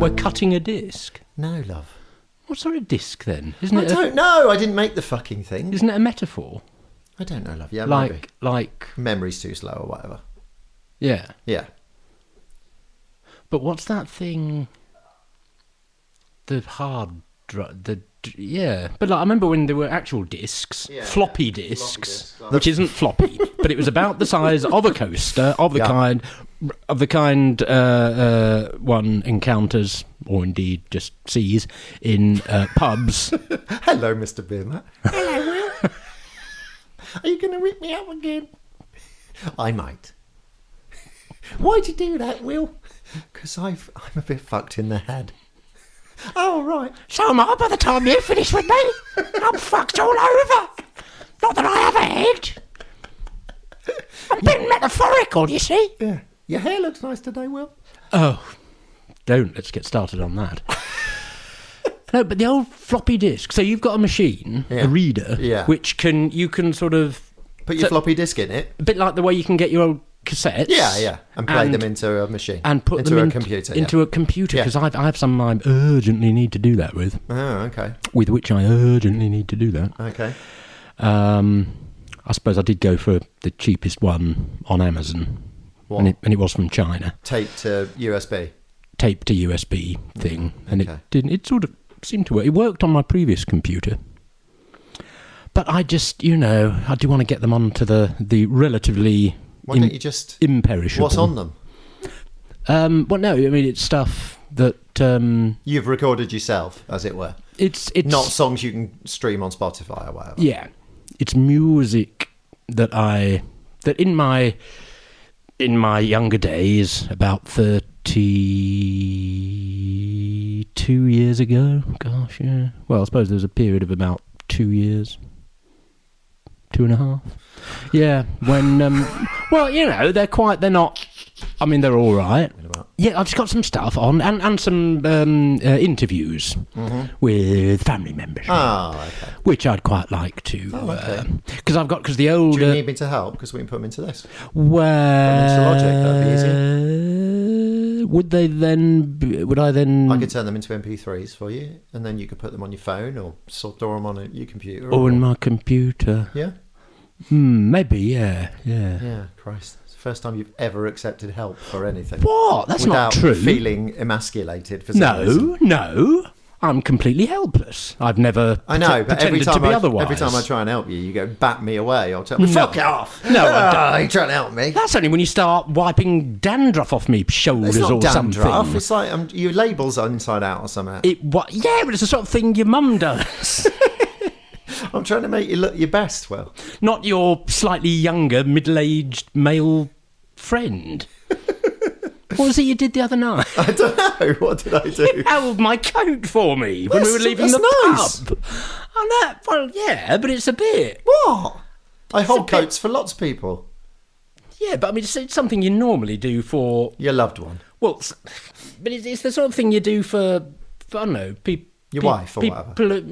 we're cutting a disc? No, love. What sort of disc then? Isn't I it? don't know. I didn't make the fucking thing. Isn't it a metaphor? I don't know, love. Yeah, maybe. Like Memory's too slow or whatever. Yeah. Yeah. But what's that thing? The hard drive. Yeah, but like, I remember when there were actual discs, floppy discs, which isn't floppy, but it was about the size of a coaster of the kind one encounters, or indeed just sees in pubs. Hello, Mr. Beermat. Hello, Will. Are you going to rip me up again? I might. Why'd you do that, Will? Because I'm a bit fucked in the head. Oh, right. So am I by the time you finish with me. I'm fucked all over. Not that I have a head. I'm being metaphorical, you see. Yeah. Your hair looks nice today, Will. Oh, let's get started on that. No, but the old floppy disk. So you've got a machine, a reader, which you can sort of... Put your floppy disk in it. A bit like the way you can get your old cassettes. Yeah. And play them into a machine. And put them into a computer. Into a computer, because I have some I urgently need to do that with. Oh, okay. With which I urgently need to do that. Okay. I suppose I did go for the cheapest one on Amazon. What? And it was from China. Taped to USB? Taped to USB thing. And it sort of seemed to work. It worked on my previous computer. But I just, I do want to get them onto the relatively... Why don't you just... Imperishable. What's on them? Well, no, I mean, it's stuff that... You've recorded yourself, as it were. It's not songs you can stream on Spotify or whatever. Yeah. It's music that in my younger days, about 32 years ago, gosh, yeah. Well, I suppose there was a period of about 2 years. 2.5. Yeah, when they're not. I mean, they're all right. Yeah, I've just got some stuff on and some interviews with family members. Oh, okay. Which I'd quite like to, because the old. Do you need me to help? Because we can put them into this. Well, into Logic, that'd be easy. Would I then? I could turn them into MP3s for you, and then you could put them on your phone or store them on your computer. Or in my computer. Yeah. Maybe, yeah. Yeah, Christ. It's the first time you've ever accepted help for anything. What? That's not true. Without feeling emasculated for some reason. No. I'm completely helpless. I've never but every time I try and help you, you go, bat me away or tell me, fuck off. No, I you're trying to help me. That's only when you start wiping dandruff off me shoulders it's not or dandruff. something. It's like your labels are inside out or something. Yeah, but it's the sort of thing your mum does. I'm trying to make you look your best, Will. Not your slightly younger, middle-aged male friend. What was it you did the other night? I don't know. What did I do? You held my coat for me when we were leaving the nice. pub. Well, yeah, but it's a bit... What? I hold coats for lots of people. Yeah, but I mean, it's something you normally do for... Your loved one. Well, but it's the sort of thing you do for I don't know, people... Your wife or whatever.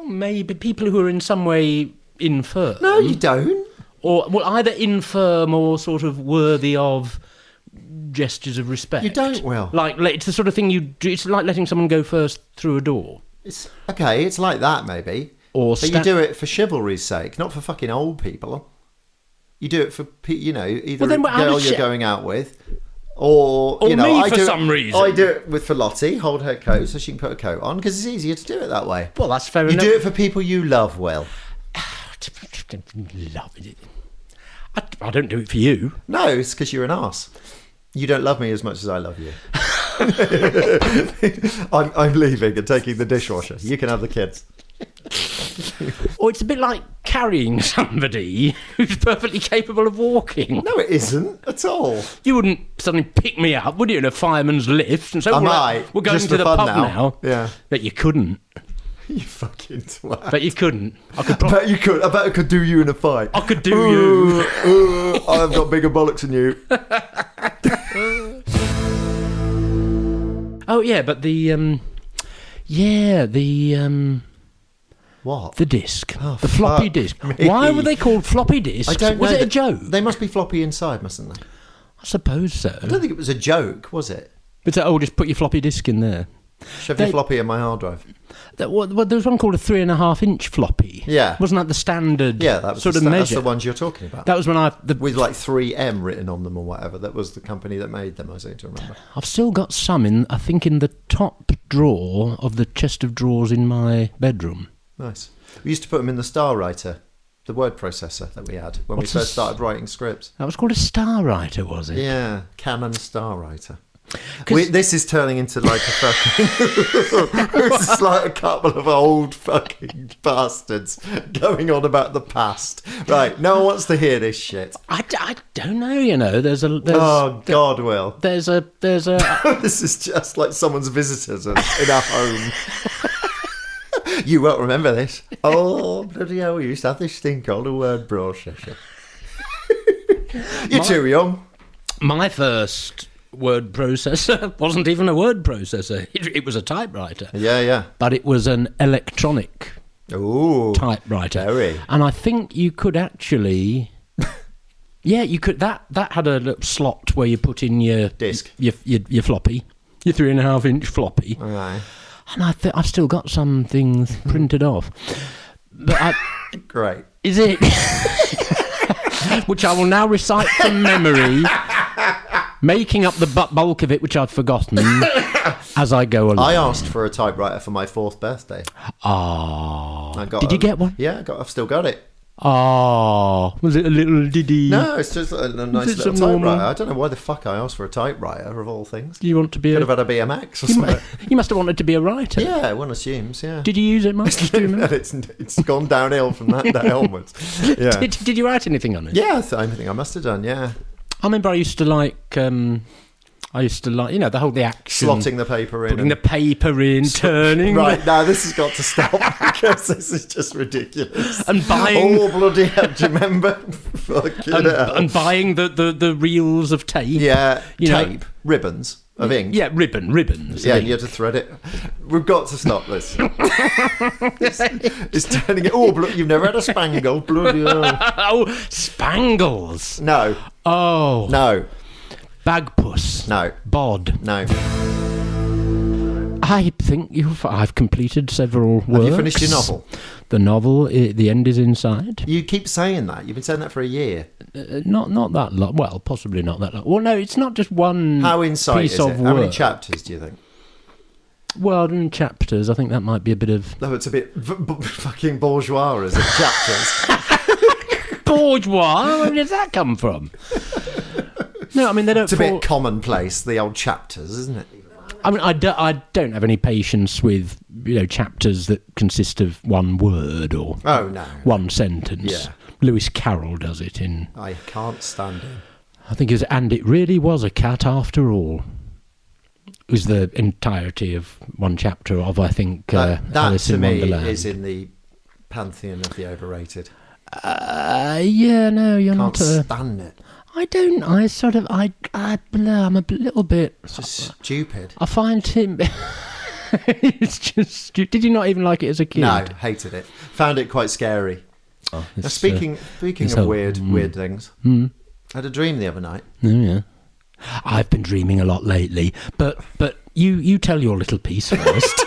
Maybe people who are in some way infirm. No, you don't. Or either infirm or sort of worthy of gestures of respect. You don't, Will. Like it's the sort of thing you do. It's like letting someone go first through a door. It's like that maybe. But you do it for chivalry's sake, not for fucking old people. You do it for either a girl you're going out with. Or me for some reason. I do it for Lottie, hold her coat so she can put a coat on, because it's easier to do it that way. Well, that's fair enough. You do it for people you love, Will. Love it. I don't do it for you. No, it's because you're an arse. You don't love me as much as I love you. I'm leaving and taking the dishwasher. You can have the kids. Or it's a bit like carrying somebody who's perfectly capable of walking. No, it isn't at all. You wouldn't suddenly pick me up, would you, in a fireman's lift and say, we're going just to the pub now. Yeah. But you couldn't. You fucking twat. But you couldn't. I bet you could. I bet I could do you in a fight. I could do you. I've got bigger bollocks than you. Oh, yeah, but What? The disc. Oh, the floppy disc. Me. Why were they called floppy discs? I don't know. Was it a joke? They must be floppy inside, mustn't they? I suppose so. I don't think it was a joke, was it? But just put your floppy disk in there. Shove your floppy in my hard drive. There was one called a 3.5-inch floppy. Yeah. Wasn't that the standard that was sort of measure? That's the ones you're talking about. That was when with like 3M written on them or whatever. That was the company that made them, I seem to remember. I've still got some in the top drawer of the chest of drawers in my bedroom. Nice. We used to put them in the Star Writer, the word processor that we had when we first started writing scripts. That was called a Star Writer, was it? Yeah, Canon Star Writer. This is turning into like a fucking... This is like a couple of old fucking bastards going on about the past. Right, no one wants to hear this shit. I don't know, God, Will. There's a... This is just like someone's visitors in our home. You won't remember this. Oh, bloody hell, we used to have this thing called a word processor. You're too young. My first word processor wasn't even a word processor. It was a typewriter. Yeah. But it was an electronic typewriter. Very. And I think you could actually... Yeah, you could. That had a little slot where you put in your... Disc. Your floppy. Your 3.5-inch floppy. All right. And I've still got some things printed off. But Great. Is it? Which I will now recite from memory, making up the bulk of it, which I've forgotten, as I go along. I asked for a typewriter for my 4th birthday. Did you get one? Yeah, I've still got it. Was it a little diddy? No, it's just a nice little typewriter. I don't know why the fuck I asked for a typewriter, of all things. Do you want to be Could have had a BMX or something. You must have wanted to be a writer. Yeah, one assumes, yeah. Did you use it much? Do you remember? It's gone downhill from that day onwards. Yeah. Did you write anything on it? Yeah, I think I must have done, yeah. I remember I used to like, the action. Slotting the paper in. Putting the paper in, turning. Right, now this has got to stop because this is just ridiculous. And buying... Oh, bloody hell, do you remember? Fucking hell. And buying the reels of tape. Yeah, tape, ribbons of ink. Yeah, ribbons. Yeah, you had to thread it. We've got to stop this. It's turning it... Oh, you've never had a spangle? Bloody hell. Oh, spangles. No. Oh. No. Bagpuss. No. Bod. No. I think I've completed several works. Have you finished your novel? The novel, The End is Inside. You keep saying that. You've been saying that for a year. Not that long. Well, possibly not that long. Well, no, it's not just one How inside piece is of it? work. How many chapters do you think? Well, in chapters, I think that might be a bit of... No, it's a bit fucking bourgeois, is it? Chapters. Bourgeois? Where does that come from? No, I mean, they don't... It's a bit commonplace, the old chapters, isn't it? I mean, I don't have any patience with, chapters that consist of one word or one sentence. Yeah. Lewis Carroll does it in... I can't stand him. I think it was, and it really was a cat after all. It was the entirety of one chapter of, I think, that Alice to in me Wonderland. is in the pantheon of the overrated. Yeah, no, you're Can't not... stand it. I don't. I'm a little bit... It's just stupid. I find him... It's just... Did you not even like it as a kid? No, hated it. Found it quite scary. Oh, Now, speaking of weird things, I had a dream the other night. Oh, yeah. I've been dreaming a lot lately, but you tell your little piece first.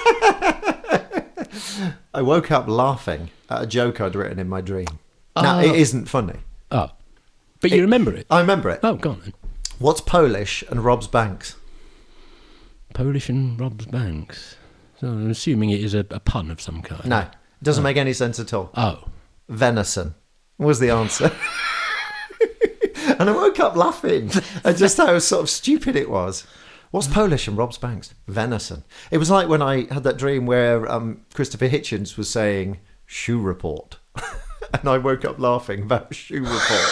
I woke up laughing at a joke I'd written in my dream. Now, it isn't funny. Oh. But you remember it? I remember it. Oh, go on then. What's Polish and robs banks? Polish and robs banks. So I'm assuming it is a pun of some kind. No, it doesn't make any sense at all. Oh. Venison was the answer. And I woke up laughing at just how sort of stupid it was. What's Polish and robs banks? Venison. It was like when I had that dream where Christopher Hitchens was saying, shoe report. And I woke up laughing about shoe report.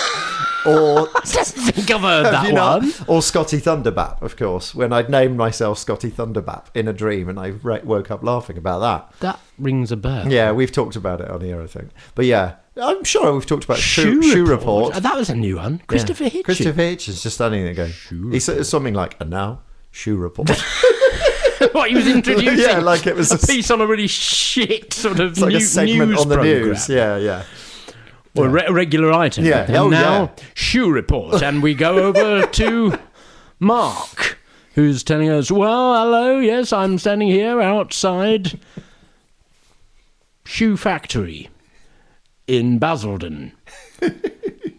Or I don't think I've heard that one. Or Scotty Thunderbap, of course, when I'd named myself Scotty Thunderbap in a dream, and I woke up laughing about that. That rings a bell. Yeah, we've talked about it on here, I think. But yeah, I'm sure we've talked about shoe report. That was a new one. Christopher Hitchens. Christopher Hitchens just standing there going, he said something like, and now, shoe report. What, he was introducing? Yeah, like it was a piece on a really shit sort of like a segment news on the program. news. Yeah. Or a regular item. Yeah. And now, shoe report. And we go over to Mark, who's telling us, well, hello, yes, I'm standing here outside Shoe Factory in Basildon.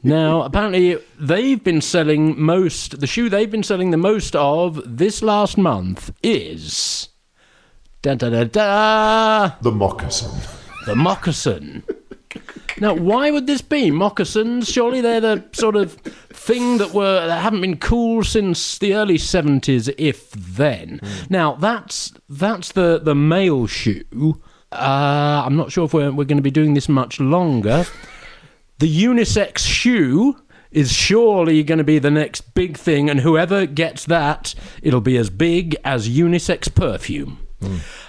Now, apparently, they've been selling the shoe they've been selling the most of this last month is... Da-da-da-da! The moccasin. The moccasin. Now, why would this be? Moccasins, surely they're the sort of thing that haven't been cool since the early 70s, if then. Now, that's the male shoe. I'm not sure if we're going to be doing this much longer. The unisex shoe is surely going to be the next big thing, and whoever gets that, it'll be as big as unisex perfume.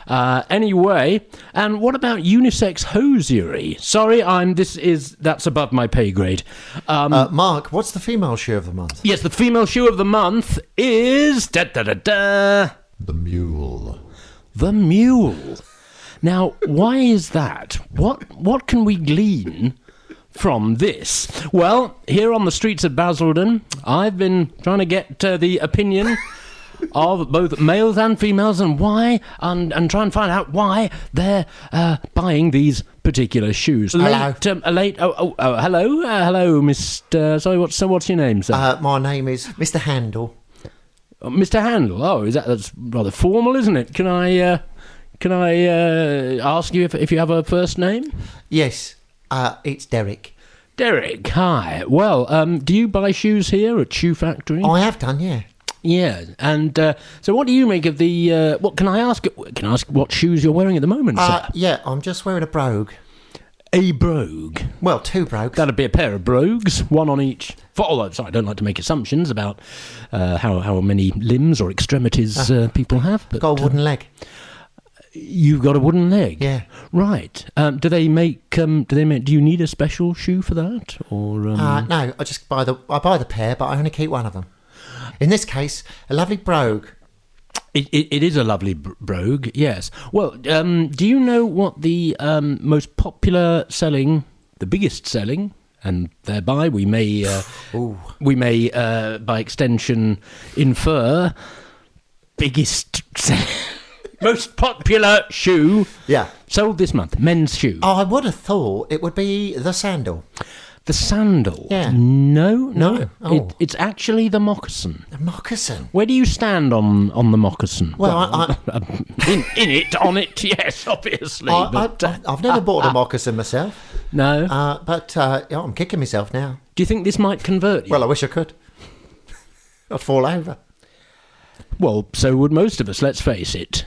Anyway, and what about unisex hosiery? Sorry, that's above my pay grade. Mark, what's the female shoe of the month? Yes, the female shoe of the month is The mule. The mule. Now, why is that? What can we glean from this? Well, here on the streets of Basildon, I've been trying to get the opinion of both males and females and why, and try and find out why they're buying these particular shoes. Hello. Hello, Mr. Sorry, what's your name, sir? My name is Mr. Handel. Mr. Handel. Oh, that's rather formal, isn't it? Can I ask you if you have a first name? Yes, it's Derek. Derek, hi. Well, do you buy shoes here at Shoe Factory? I have done, yeah. Yeah, and so what do you make of the... Can I ask what shoes you're wearing at the moment, sir? Yeah, I'm just wearing a brogue. A brogue? Well, 2 brogues. That'd be a pair of brogues, one on each... Sorry, I don't like to make assumptions about how many limbs or extremities people have. But, got a wooden leg. You've got a wooden leg? Yeah. Right. Do you need a special shoe for that? Or no, I just buy the pair, but I only keep one of them. In this case, a lovely brogue. It is a lovely brogue, yes. Well, do you know what the most popular selling, the biggest selling, and thereby we may by extension infer biggest most popular shoe sold this month, men's shoe? Oh, I would have thought it would be the sandal. The sandal? Yeah. No. Oh. It's actually the moccasin. The moccasin? Where do you stand on the moccasin? Well, on it, yes, obviously. I've never bought a moccasin myself. No. But I'm kicking myself now. Do you think this might convert you? Well, I wish I could. I'd fall over. Well, so would most of us, let's face it.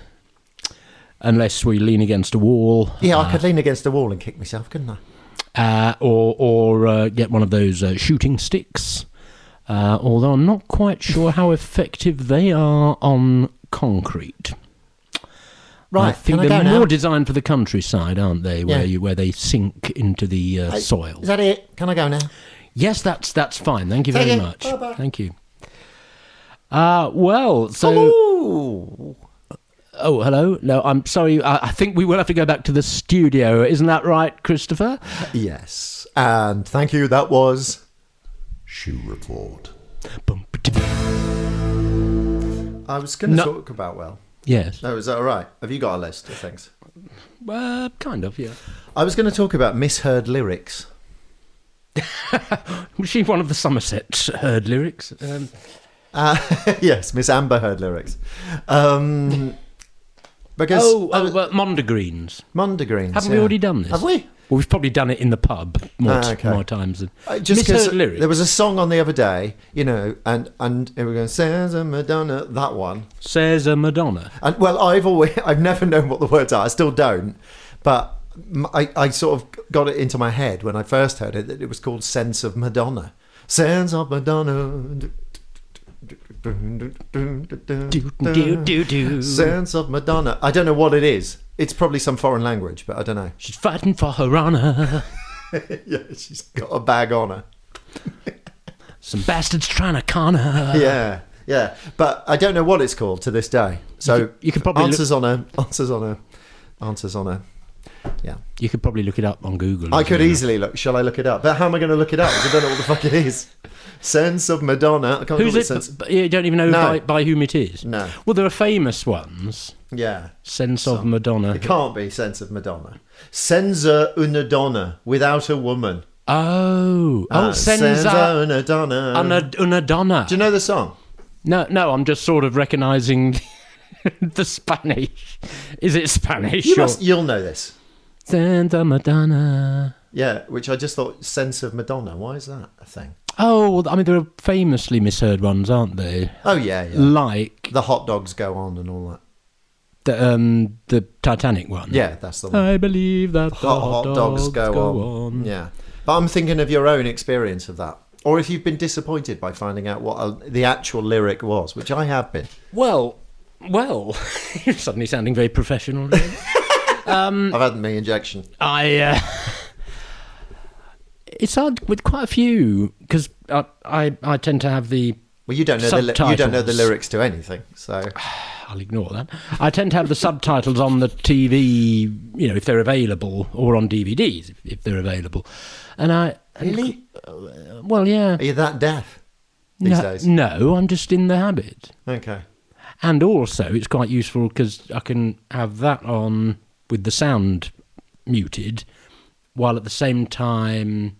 Unless we lean against a wall. Yeah, I could lean against a wall and kick myself, couldn't I? Or get one of those shooting sticks. Although I'm not quite sure how effective they are on concrete. Right, I think they're more designed for the countryside, aren't they? Where they sink into the soil. Is that it? Can I go now? Yes, that's fine. Thank you very much. Bye-bye. Thank you. Well, so... Hello. Oh, hello. No, I'm sorry. I think we will have to go back to the studio. Isn't that right, Christopher? Yes. And thank you. That was Shoe Report. I was going to talk about, Yes. No, is that all right? Have you got a list of things? Kind of, yeah. I was going to talk about misheard lyrics. Was she one of the Somerset heard lyrics? Yes, Miss Amber heard lyrics. Because Mondegreens. Mondegreens. Haven't we already done this? Have we? Well, we've probably done it in the pub more times than just misheard lyrics. There was a song on the other day, and here we go. Says a Madonna, that one. Says a Madonna. And I've never known what the words are. I still don't, but I sort of got it into my head when I first heard it that it was called Sense of Madonna. Sense of Madonna. Sense of Madonna. I don't know what it is. It's probably some foreign language, but I don't know. She's fighting for her honour. Yeah, she's got a bag on her. Some bastards trying to con her. Yeah. But I don't know what it's called to this day. So you could probably answers on a Yeah. You could probably look it up on Google. I could easily look. Shall I look it up? But how am I going to look it up? 'Cause I don't know what the fuck it is. Sense of Madonna. I can't Who's remember it? sense. You don't even know by whom it is? No. Well, there are famous ones. Yeah. Sense of Madonna. It can't be Sense of Madonna. Senza una donna, without a woman. Oh, Senza una donna. Una donna. Do you know the song? No, I'm just sort of recognising the Spanish. Is it Spanish? You'll know this. Senza Madonna. Yeah, which I just thought, Sense of Madonna. Why is that a thing? Oh, I mean, there are famously misheard ones, aren't there? Oh, yeah. Like... The hot dogs go on and all that. The Titanic one. Yeah, that's the one. I believe that the hot dogs go on. Yeah. But I'm thinking of your own experience of that. Or if you've been disappointed by finding out what the actual lyric was, which I have been. Well, you're suddenly sounding very professional. I've had my injection. It's hard with quite a few because I tend to have the. Well, you don't know the lyrics to anything, so I'll ignore that. I tend to have the subtitles on the TV, if they're available, or on DVDs if they're available. And really, well, yeah. Are you that deaf these days? No, I'm just in the habit. Okay. And also, it's quite useful because I can have that on with the sound muted, while at the same time,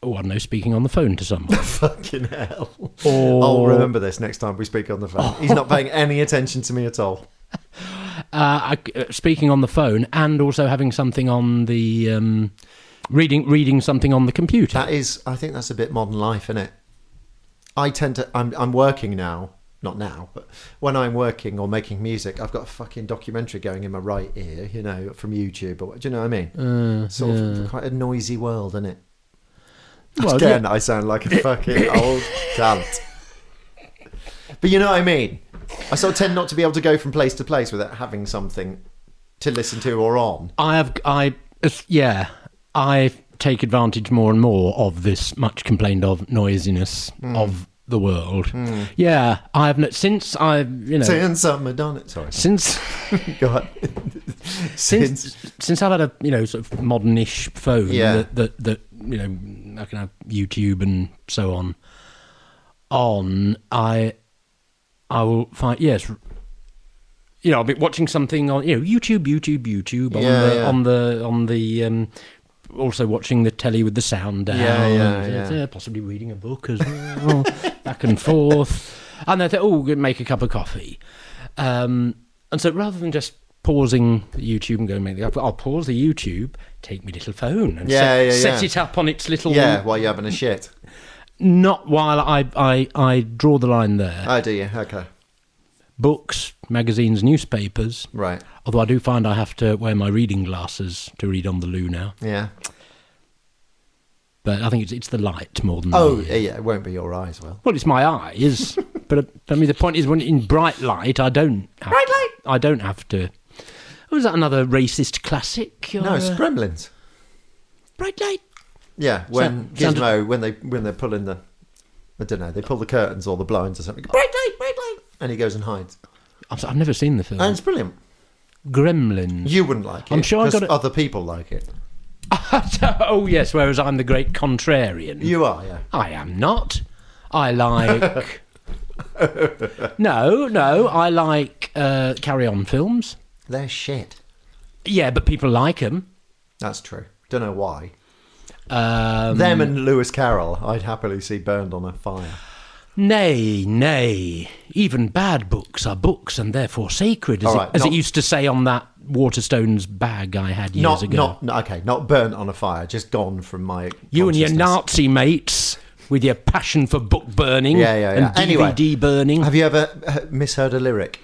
I don't know, speaking on the phone to someone. Fucking hell. Or... I'll remember this next time we speak on the phone. He's not paying any attention to me at all. Speaking on the phone and also having something on the... reading something on the computer. I think that's a bit modern life, isn't it? I tend to... I'm working now. Not now, but when I'm working or making music, I've got a fucking documentary going in my right ear, from YouTube. Do you know what I mean? Sort of quite a noisy world, isn't it? Again, I sound like a fucking old cunt. But you know what I mean? I sort of tend not to be able to go from place to place without having something to listen to or on. I take advantage more and more of this much complained of noisiness of the world. Yeah, I have since I've since Madonna. Sorry. Since go on. since I've had a sort of modernish phone that I can have YouTube and so on. I will find I'll be watching something on YouTube on the also watching the telly with the sound down, possibly reading a book as well, back and forth, and then make a cup of coffee, and so rather than just pausing the YouTube and go make the cup, I'll pause the YouTube, take my little phone and set it up on its little while you're having a shit. Not while I draw the line there. Oh, do you? Okay. Books, magazines, newspapers. Right. Although I do find I have to wear my reading glasses to read on the loo now. Yeah. But I think it's the light more than it won't be your eyes, Well, it's my eyes. But I mean, the point is, when in bright light, I don't have to. Was that another racist classic? No, it's Gremlins. Bright light. Yeah, when Gizmo, when they're pulling the, I don't know, they pull the curtains or the blinds or something. Bright light, and he goes and hides. I've never seen the film. And it's brilliant. Gremlins. You wouldn't like it. I'm sure other people like it. Oh yes, whereas I'm the great contrarian. You are, yeah. I am not. I like. No, I like carry-on films. They're shit. Yeah, but people like them. That's true. Don't know why. Them and Lewis Carroll, I'd happily see burned on a fire. Nay. Even bad books are books and therefore sacred, as it used to say on that Waterstones bag I had years ago. Not burnt on a fire, just gone from my You and your Nazi mates with your passion for book burning and DVD burning. Have you ever misheard a lyric?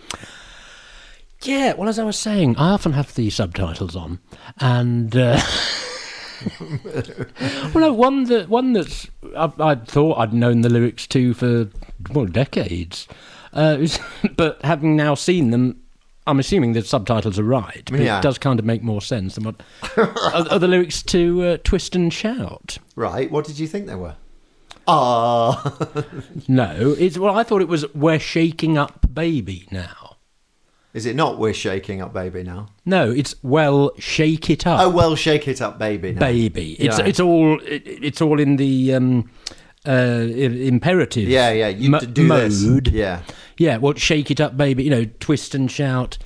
Yeah, well, as I was saying, I often have the subtitles on, and one that's I thought I'd known the lyrics to for decades, but having now seen them, I'm assuming the subtitles are right. But it does kind of make more sense than what are the lyrics to Twist and Shout. Right. What did you think they were? No, I thought it was "We're shaking up, baby" now. Is it not We're Shaking Up Baby now? No, it's well, shake it up. Oh, well, shake it up, baby now. Baby. Yeah. It's all in the imperative. Yeah, you do mode. this. Yeah. Well, shake it up, baby. Twist and shout.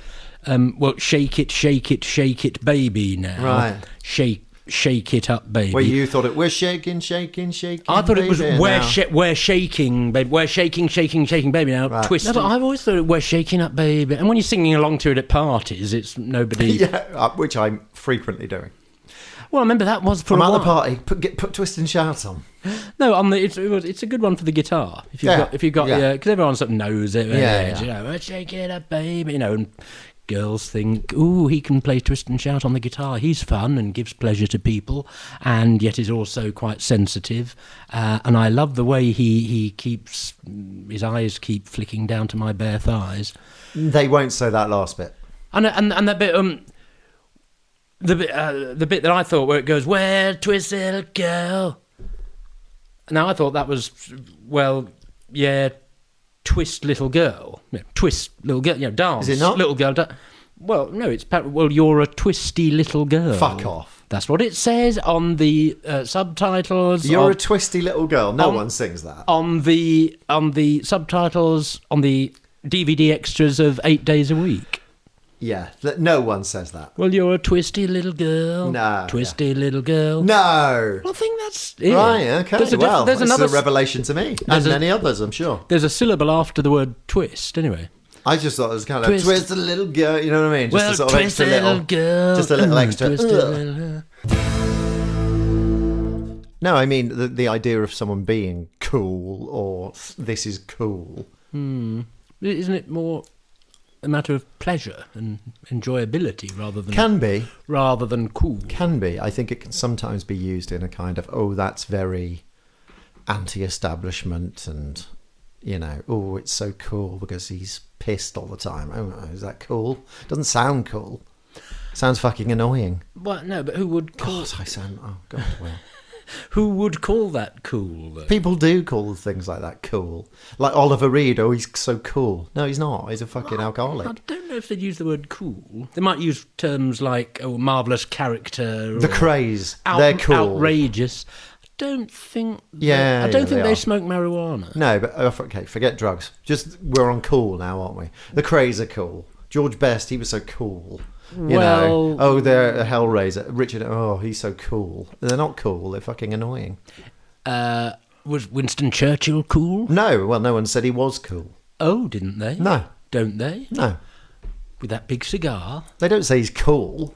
Well, shake it, baby now. Right. Shake it up, baby. Well, you thought it was shaking. I thought it was we're shaking, baby. We're shaking, baby now. Right. Twist. No, but I've always thought we're shaking up, baby. And when you're singing along to it at parties, it's nobody. Yeah, which I'm frequently doing. Well, I remember that was for I'm a at while. the party. Put twist and shout on. No, it's a good one for the guitar. If you've got because everyone sort of knows it. We're shaking it up, baby. And girls think, ooh, he can play twist and shout on the guitar. He's fun and gives pleasure to people, and yet is also quite sensitive. And I love the way he keeps his eyes keep flicking down to my bare thighs. They won't say that last bit. And that bit the bit that I thought where it goes, "Well, twist little girl." Now I thought that was twist little girl, twist little girl, dance. Is it not? Little girl. Well, no, it's you're a twisty little girl. Fuck off. That's what it says on the subtitles. You're a twisty little girl. No one sings that. On the subtitles on the DVD extras of 8 Days a Week. Yeah, no one says that. Well, you're a twisty little girl. No. Twisty little girl. No. Well, I think that's it. Right, okay. This is a revelation to me. And many others, I'm sure. There's a syllable after the word twist, anyway. I just thought it was kind of twist a little girl, you know what I mean? Just a sort of twist extra a little girl. Just a little extra. Twist a little... No, I mean the idea of someone being cool or this is cool. Isn't it more a matter of pleasure and enjoyability rather than cool? Can be. I think it can sometimes be used in a kind of, that's very anti-establishment and, it's so cool because he's pissed all the time. Oh, is that cool? Doesn't sound cool. Sounds fucking annoying. Well, no, but who would call... God, I sound... Oh, God, well... Who would call that cool, though? People do call things like that cool. Like Oliver Reed, he's so cool. No, he's not. He's a fucking alcoholic. I don't know if they'd use the word cool. They might use terms like, marvellous character. The craze. They're cool. Outrageous. I don't think... I don't think they smoke marijuana. No, but, okay, forget drugs. Just, we're on cool now, aren't we? The craze are cool. George Best, he was so cool. They're a Hellraiser. Richard, he's so cool. They're not cool. They're fucking annoying. Was Winston Churchill cool? No. Well, no one said he was cool. Oh, didn't they? No. Don't they? No. With that big cigar? They don't say he's cool.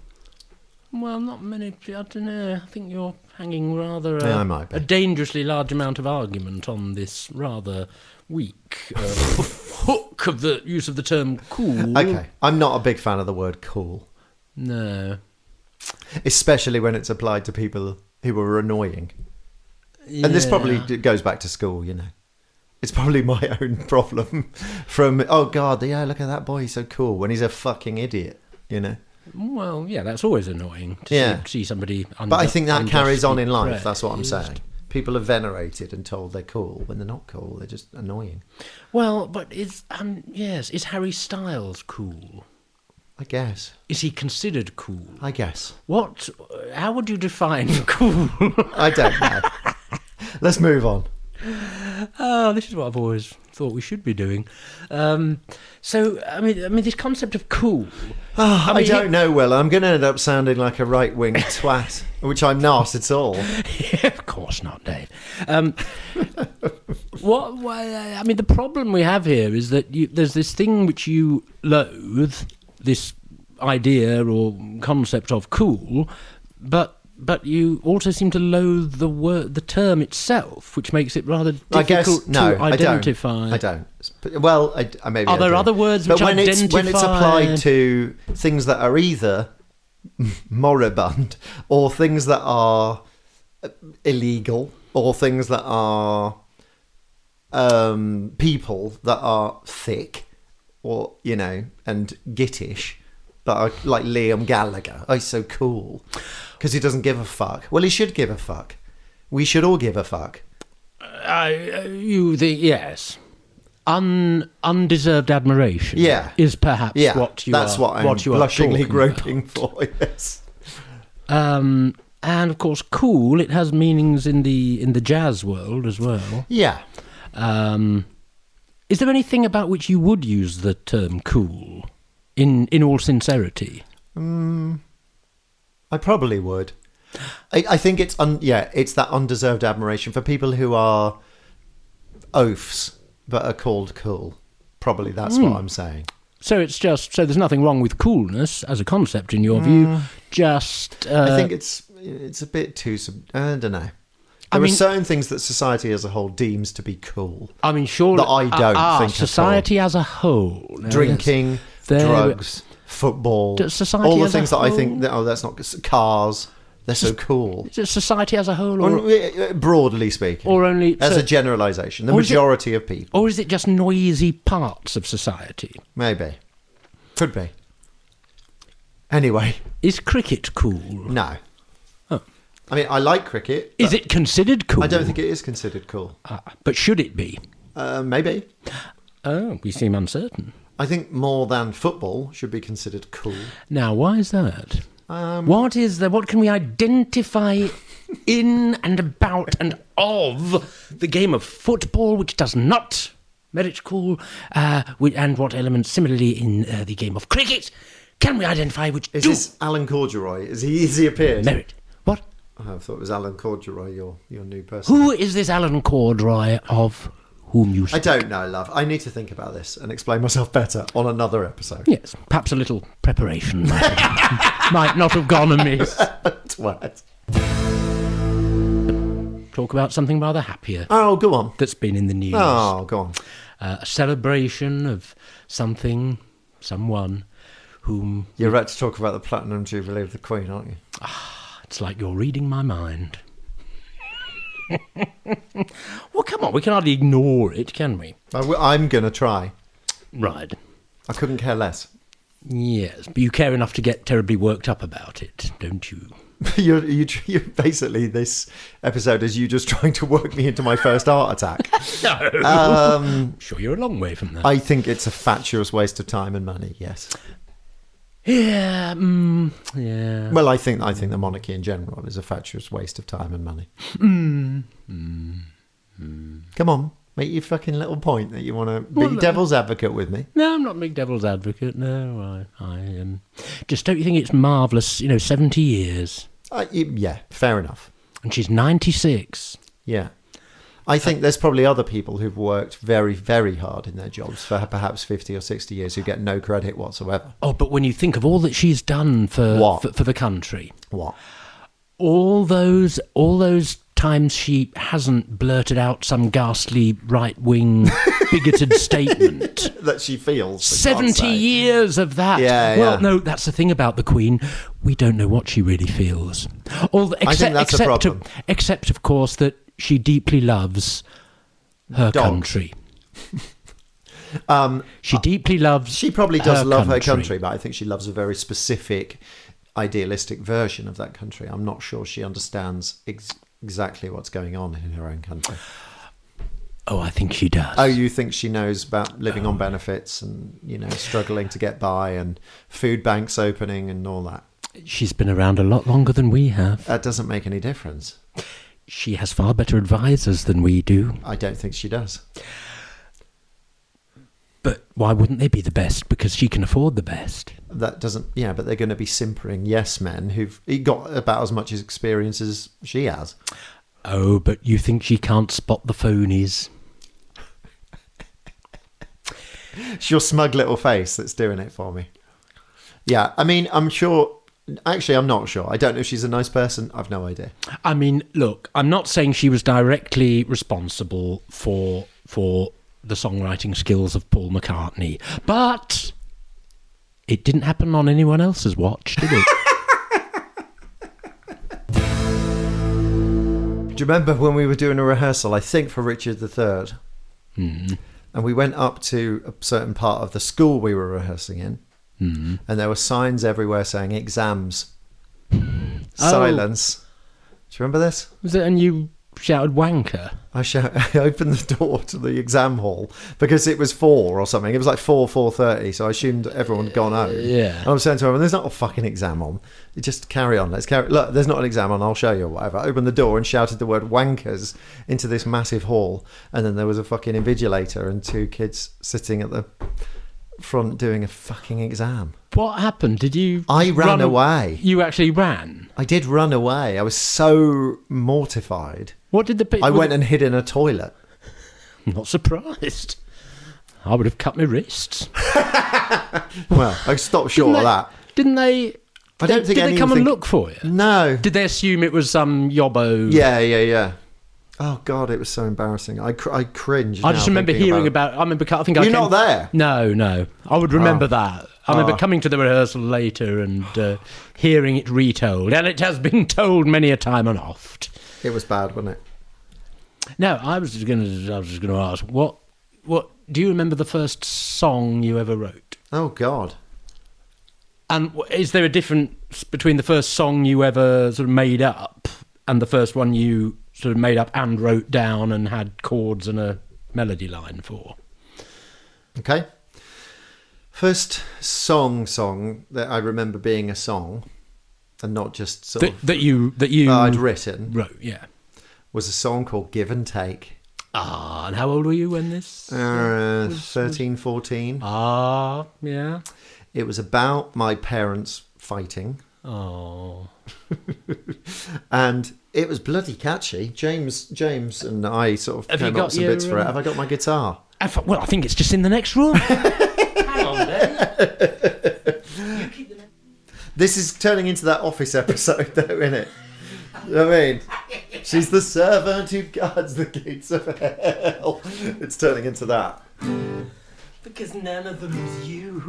Well, not many. I don't know. I think you're hanging rather I might be. a dangerously large amount of argument on this rather weak hook of the use of the term cool. Okay, I'm not a big fan of the word cool. No. Especially when it's applied to people who are annoying. Yeah. And this probably goes back to school, It's probably my own problem from, oh God, look at that boy, he's so cool, when he's a fucking idiot, Well, yeah, that's always annoying to see somebody But I think that carries on in life, that's what I'm saying. People are venerated and told they're cool when they're not cool, they're just annoying. Well, but is Harry Styles cool? I guess. Is he considered cool? I guess. How would you define cool? I don't know. Let's move on. Oh, this is what I've always thought we should be doing. So, I mean, this concept of cool. I don't know, Will. I'm going to end up sounding like a right-wing twat, which I'm not at all. Yeah, of course not, Dave. The problem we have here is that there's this thing which you loathe, this idea or concept of cool, but you also seem to loathe the term itself, which makes it rather difficult to identify. I don't. Well, maybe are there other words which identify? When it's applied to things that are either moribund or things that are illegal or things that are people that are thick or, and gittish, that are like Liam Gallagher. Oh, he's so cool. Because he doesn't give a fuck. Well, he should give a fuck. We should all give a fuck. You think, yes. undeserved admiration. Yeah. Is perhaps Yeah, what you that's are. what I'm what you are blushingly talking groping about. for. Yes. And of course, cool. It has meanings in the jazz world as well. Yeah. Is there anything about which you would use the term cool? In all sincerity. I probably would. I think it's it's that undeserved admiration for people who are oafs but are called cool. Probably that's what I'm saying. So it's just there's nothing wrong with coolness as a concept in your view. Just I think it's a bit too. I don't know. There are certain things that society as a whole deems to be cool. I mean, surely that I don't think society as a whole. No, drinking, drugs, football, society all the as a things that I whole? think that that's not cars. They're so cool. Is it society as a whole, or Broadly speaking, or only as a generalisation, the majority of people, or is it just noisy parts of society? maybe, could be. Anyway, Is cricket cool? no. Oh. I mean, I like cricket. Is it considered cool? I don't think it is considered cool. But should it be? Maybe. Oh, we seem uncertain. I think more than football should be considered cool. Now, why is that? What is there? What can we identify in and about and of the game of football which does not merit cool? And what elements, similarly, in the game of cricket, can we identify which Is do this Alan Corduroy? Is he appeared? merit? What? I thought it was Alan Corduroy, your new person. Who is this Alan Corduroy of whom you I speak? don't know, love. I need to think about this and explain myself better on another episode. Yes, perhaps a little preparation might not have gone amiss. Twat. Talk about something rather happier Oh, go on. that's been in the news. Oh, go on. A celebration of something, someone whom... You're about to talk about the Platinum Jubilee of the Queen, aren't you? It's like you're reading my mind. Well, come on, we can hardly ignore it, can we? I'm going to try. Right. I couldn't care less. Yes, but you care enough to get terribly worked up about it, don't you? You're basically, this episode is you just trying to work me into my first heart attack. No. Sure, you're a long way from that. I think it's a fatuous waste of time and money, yes. Yeah, yeah. Well, I think the monarchy in general is a fatuous waste of time and money. Come on, make your fucking little point that you want to be devil's advocate with me. No, I'm not a big devil's advocate. No, I just don't you think it's marvellous? 70 years, Yeah, fair enough. and she's 96. Yeah. I think there's probably other people who've worked very, very hard in their jobs for perhaps 50 or 60 years who get no credit whatsoever. Oh, but when you think of all that she's done for the country, What? all those times she hasn't blurted out some ghastly right-wing bigoted statement. That she feels. 70 years of that. Yeah, well, yeah. no, that's the thing about the Queen. We don't know what she really feels. I think that's a problem. Except, of course, that she deeply loves her country. She deeply loves She probably does love her country. country, but I think she loves a very specific, idealistic version of that country. I'm not sure she understands exactly what's going on in her own country. Oh, I think she does. Oh, you think she knows about living on benefits and, struggling to get by and food banks opening and all that? She's been around a lot longer than we have. That doesn't make any difference. She has far better advisors than we do. I don't think she does. But why wouldn't they be the best? Because she can afford the best. That doesn't... Yeah, but they're going to be simpering yes men who've got about as much experience as she has. Oh, but you think she can't spot the phonies? It's your smug little face that's doing it for me. Yeah, I mean, I'm sure... Actually, I'm not sure. I don't know if she's a nice person. I've no idea. I mean, look, I'm not saying she was directly responsible for the songwriting skills of Paul McCartney, but it didn't happen on anyone else's watch, did it? Do you remember when we were doing a rehearsal, I think for Richard III, and we went up to a certain part of the school we were rehearsing in, and there were signs everywhere saying exams, silence. Do you remember this? Was it? And you shouted wanker? I opened the door to the exam hall because it was 4 or something. It was like 4:30, so I assumed everyone had gone home. Yeah. And I'm saying to everyone, there's not a fucking exam on. You just carry on. Look, there's not an exam on. I'll show you or whatever. I opened the door and shouted the word wankers into this massive hall. And then there was a fucking invigilator and 2 kids sitting at the front doing a fucking exam. What happened? Did you... I ran away. You actually ran? I did run away. I was so mortified. What did the people... I went and hid in a toilet. I'm not surprised. I would have cut my wrists. Well, I stopped short of that. Didn't they... I don't think Did they come and look for you? No. Did they assume it was some yobbo? Yeah. Oh, God, it was so embarrassing. I cringed. I just remember hearing about... I think You're not there? No. I would remember that. I remember coming to the rehearsal later and hearing it retold. And it has been told many a time and oft. It was bad, wasn't it? No, I was just going to ask, what do you remember the first song you ever wrote? Oh, God. And is there a difference between the first song you ever sort of made up and the first one you sort of made up and wrote down and had chords and a melody line for? Okay. First song that I remember being a song and not just sort of... That you I'd written. Wrote, yeah. Was a song called Give and Take. Ah, and how old were you when this? 13, 14. Ah, yeah. It was about my parents fighting. Oh. And it was bloody catchy. James and I sort of came up with some bits for it. Have I got my guitar? Well, I think it's just in the next room. Hang on then. This is turning into that Office episode, though, isn't it? You know what I mean? She's the servant who guards the gates of hell. It's turning into that. Because none of them is you.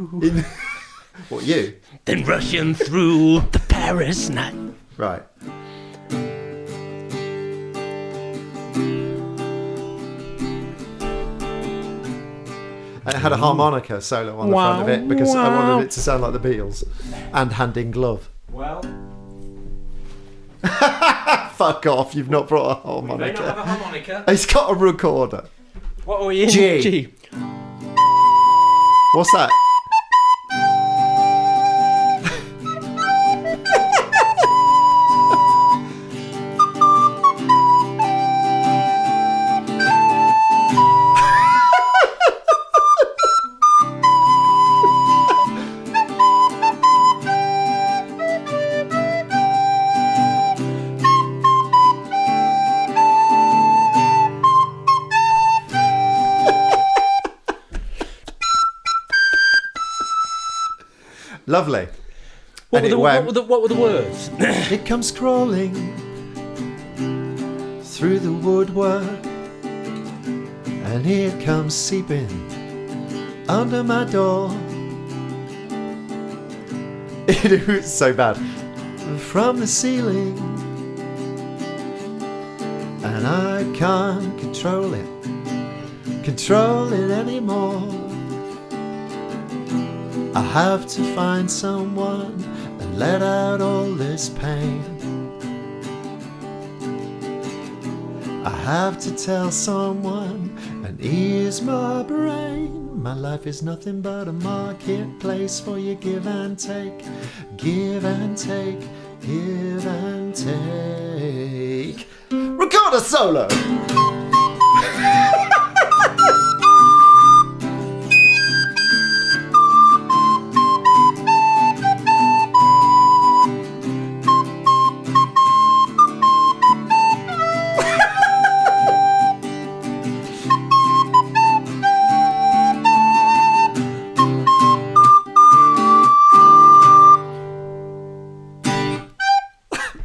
What, you? Then rushing through the Paris night. Right. And it had a harmonica solo on the front of it because I wanted it to sound like the Beatles. And Hand in Glove. Well... Fuck off, you've not brought a harmonica. They don't have a harmonica. It's got a recorder. What are we in? G. What's that? Lovely. What were the words? It comes crawling through the woodwork, and it comes seeping under my door. It was so bad. From the ceiling, and I can't control it anymore. I have to find someone and let out all this pain. I have to tell someone and ease my brain. My life is nothing but a marketplace for you give and take. Give and take, give and take. Record a solo!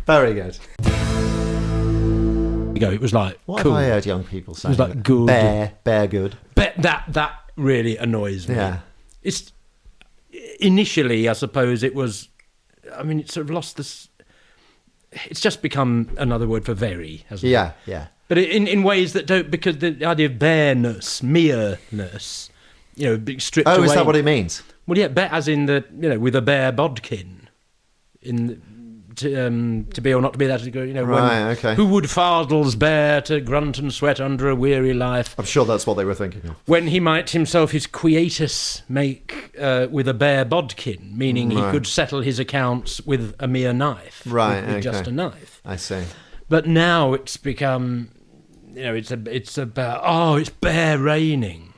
Very good. It was like what cool. have I heard young people say? It was like good. Bear good. But that really annoys me. Yeah. It's initially, I suppose it was. I mean, it sort of lost this. It's just become another word for very, hasn't it? Yeah. But in ways that don't, because the idea of bareness, mereness, being stripped away. Oh, is that what it means? Well, yeah, as in with a bare bodkin, to be or not to be. That Right, okay. Who would fardels bear to grunt and sweat under a weary life? I'm sure that's what they were thinking of. When he might himself his quietus make with a bare bodkin, meaning he could settle his accounts with a mere knife. Right, with just a knife. I see. But now it's become, it's about, it's bare raining.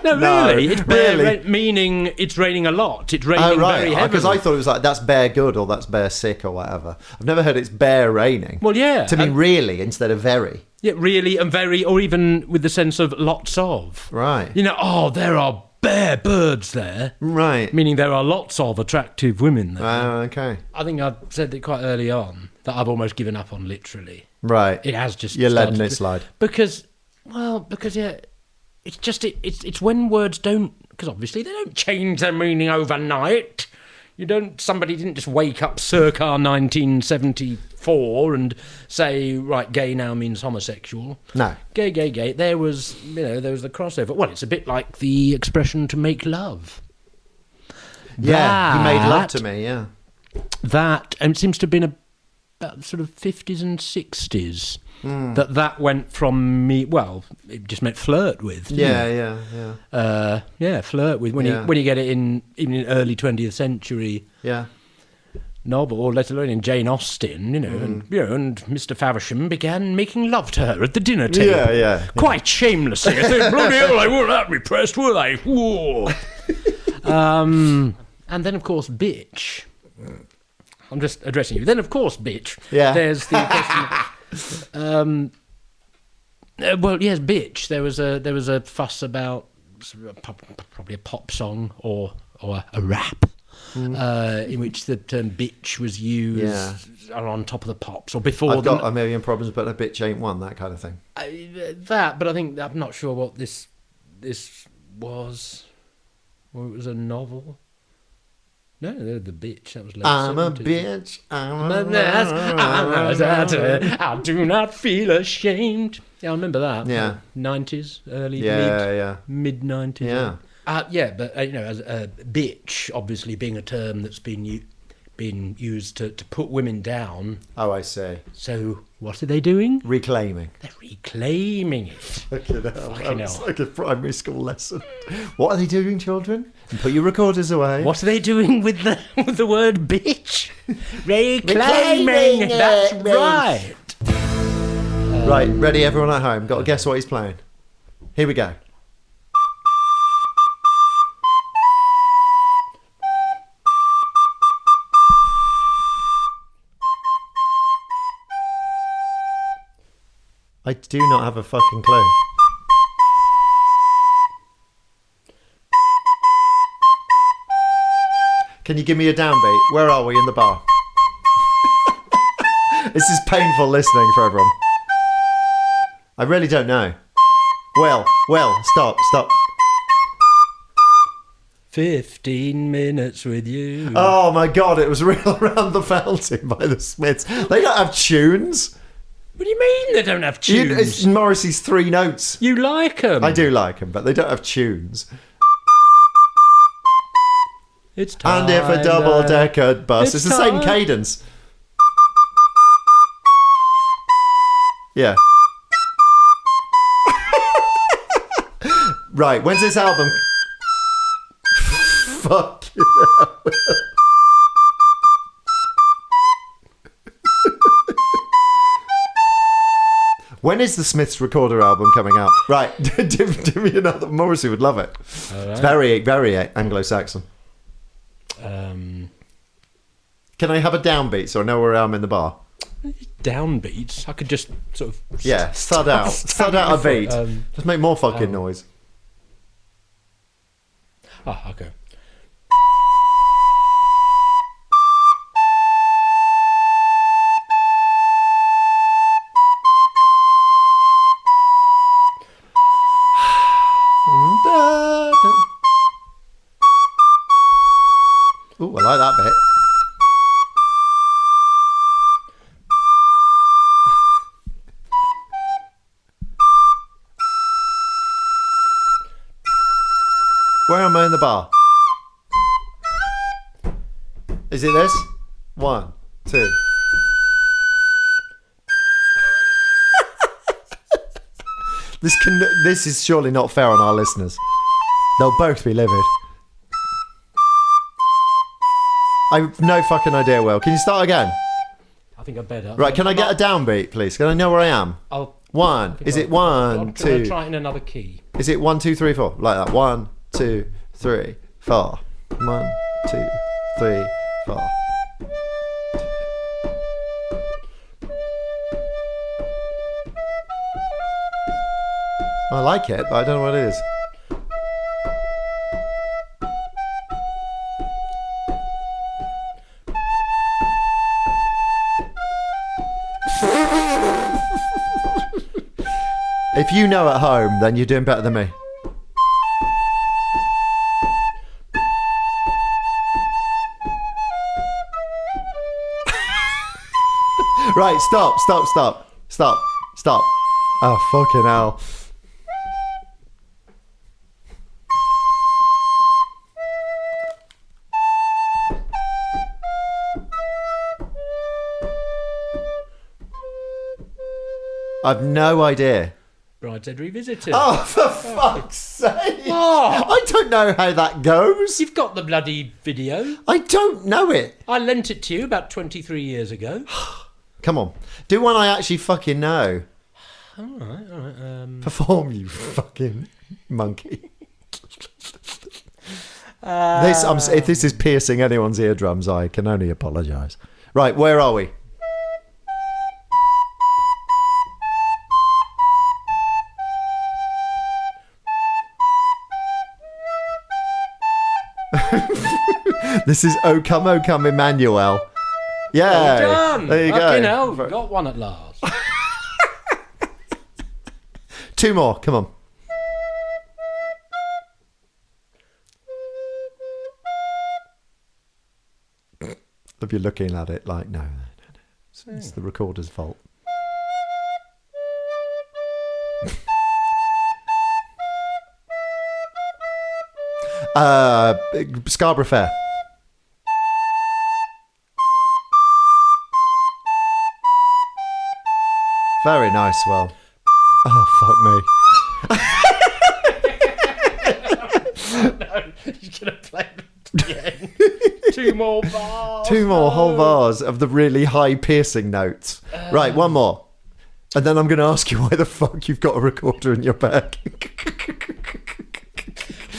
No, really. It's bare meaning it's raining a lot. It's raining very heavily. Because I thought it was like, that's bare good or that's bare sick or whatever. I've never heard it's bare raining. Well, yeah. To mean really instead of very. Yeah, really and very, or even with the sense of lots of. Right. There are bare birds there. Right. Meaning there are lots of attractive women there. Okay. I think I said it quite early on that I've almost given up on literally. Right. It has just You're letting it slide. Because it's just it's when words don't, because obviously they don't change their meaning overnight. Somebody didn't just wake up circa 1974 and say, right, gay now means homosexual. No. Gay. There was the crossover. Well, it's a bit like the expression to make love. Yeah, he made love to me, yeah. That, and it seems to have been about sort of 50s and 60s. That went from me. Well, it just meant flirt with. Yeah. Flirt with when you get it in even in early 20th century. Yeah. Novel, or let alone in Jane Austen, and Mr. Faversham began making love to her at the dinner table. Yeah. Quite shamelessly. I think, bloody hell, they weren't that repressed, were they? Whoa. And then, of course, bitch. I'm just addressing you. Then, of course, bitch. Yeah. There's the question. Bitch. There was a fuss about probably a pop song or a rap. In which the term bitch was used on top of the pops or before. I've got a million problems, but a bitch ain't one, that kind of thing. But I think I'm not sure what this was. Or it was a novel. No, the bitch. That was late. I'm 70s. a bitch. I do not feel ashamed. Yeah, I remember that. Yeah. 90s, early, mid 90s. Yeah. But as a bitch, obviously being a term that's been used to put women down. Oh, I see. So what are they doing? Reclaiming. They're reclaiming it. Fucking hell. It's like a primary school lesson. What are they doing, children? Put your recorders away. What are they doing with the word bitch? Reclaiming. That's right. Right, ready, everyone at home? Got to guess what he's playing. Here we go. I do not have a fucking clue. Can you give me a downbeat? Where are we in the bar? This is painful listening for everyone. I really don't know. Well, stop. 15 minutes with you. Oh my God, it was Real Around the Fountain by the Smiths. They don't have tunes. What do you mean they don't have tunes? It's Morrissey's 3 notes. You like them? I do like them, but they don't have tunes. It's time. And if a double-decker bus, it's the same cadence. Yeah. Right, when's this album? Fuck you. When is the Smiths Recorder album coming out? Right, give me another. Morrissey would love it. Right. It's very, very Anglo-Saxon. Can I have a downbeat so I know where I am in the bar? Downbeats? I could just sort of... Yeah, thud out a beat. Just make more fucking noise. Okay. Ooh, I like that bit. Where am I in the bar? Is it this? 1, 2. This is surely not fair on our listeners. They'll both be livid. I've no fucking idea, Will. Can you start again? I think I better. Right, can I get a downbeat, please? Can I know where I am? Is it 1, 2? I'll try it in another key. Is it 1, 2, 3, 4? Like that. 1, 2, 3, 4. 1, 2, 3, 4. I like it, but I don't know what it is. If you know at home, then you're doing better than me. Right, stop. Oh, fucking hell. I've no idea. Brideshead Revisited. Oh, for fuck's sake. Oh. I don't know how that goes. You've got the bloody video. I don't know it. I lent it to you about 23 years ago. Come on. Do one I actually fucking know. All right. Perform, you fucking monkey. If this is piercing anyone's eardrums, I can only apologise. Right, where are we? This is O Come Emmanuel. Yeah. Well done. There you Fucking go. hell, got one at last. 2 more, come on. If you're looking at it like, no. It's the recorder's fault. Scarborough Fair. Very nice, Will. Oh, fuck me. No, you're going to play it again. 2 more bars. 2 more whole bars of the really high piercing notes. Right, 1 more. And then I'm going to ask you why the fuck you've got a recorder in your bag.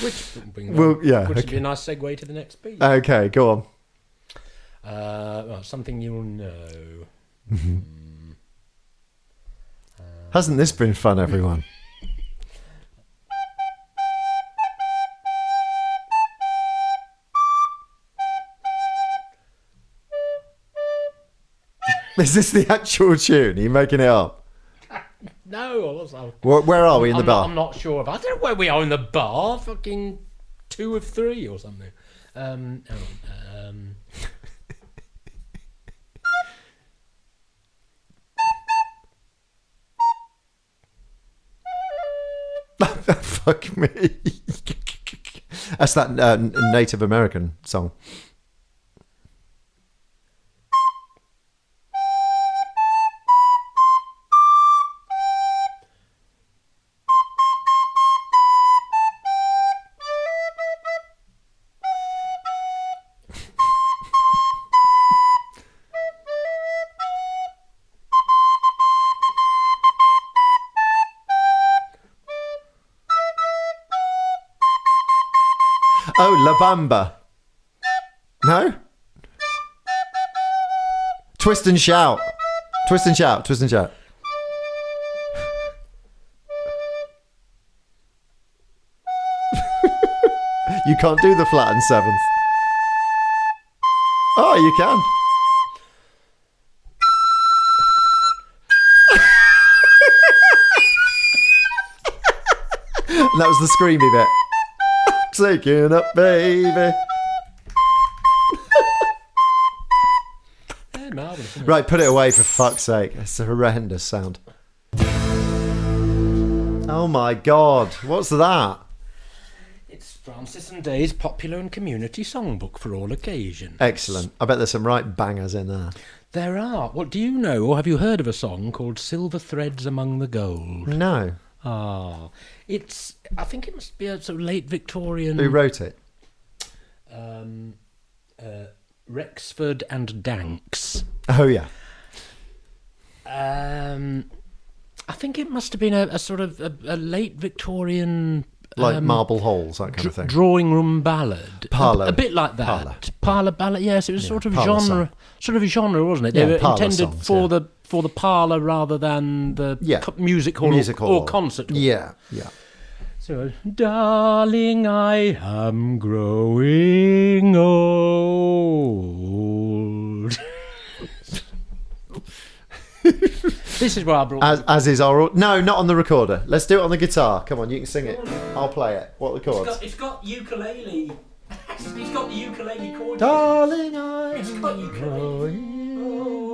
Which be a nice segue to the next beat. Okay, go on. Well, something you'll know. Hasn't this been fun, everyone? Is this the actual tune? Are you making it up? No. Where are we in the bar? I'm not sure. I don't know where we are in the bar. Fucking 2 of 3 or something. Fuck me. That's that Native American song. Oh, La Bamba. No? Twist and shout. Twist and shout. Twist and shout. You can't do the flat and seventh. Oh, you can. And that was the screamy bit. Taking up, baby. Marvelous, right, put it away for fuck's sake. It's a horrendous sound. Oh my god, what's that? It's Francis and Day's popular and community songbook for all occasions. Excellent. I bet there's some right bangers in there. There are. What do you know, or have you heard of a song called Silver Threads Among the Gold? No. Ah, I think it must be a sort of late Victorian... Who wrote it? Rexford and Danks. Oh, yeah. I think it must have been a sort of a late Victorian... Like Marble Halls, that kind of thing. Drawing room ballad. Parlour. A bit like that. Parlour ballad, yes. It was sort of parlour genre, wasn't it? They were intended songs, for the parlour rather than the music hall or concert hall. Yeah. So, darling, I am growing old. This is where I brought... As is our... No, not on the recorder. Let's do it on the guitar. Come on, you can sing it. I'll play it. What are the chords? It's got ukulele. It's got the ukulele chord. Darling, I It's am got ukulele. growing old.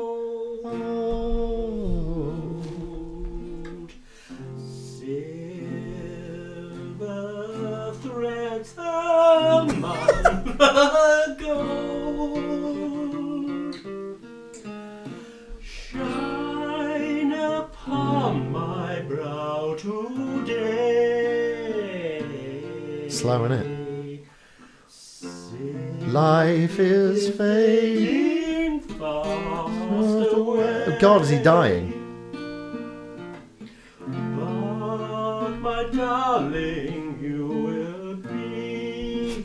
Silver threads among the gold shine upon my brow today. Slow, innit? Life is fading fast away. Oh God, is he dying? But my darling, you will be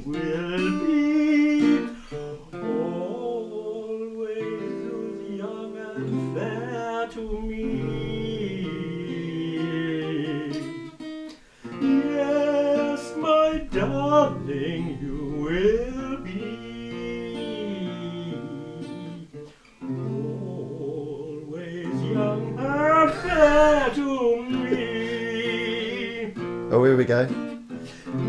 always young and fair to me. Yes, my darling, you will be always young and fair to me. Oh, here we go.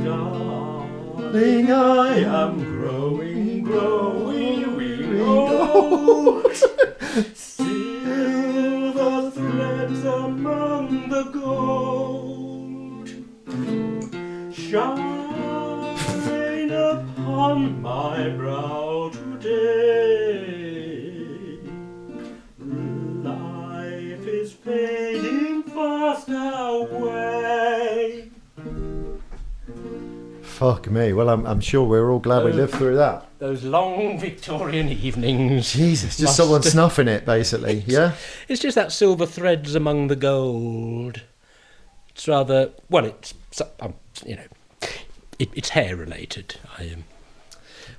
Darling, I am growing old. Silver threads among the gold shine upon my brow today. Life is fading fast away. Fuck me. Well, I'm sure we're all glad we lived through that. Those long Victorian evenings. Jesus, just someone snuffing it, basically. Yeah? It's just that silver threads among the gold. It's rather... Well, it's... It's hair related.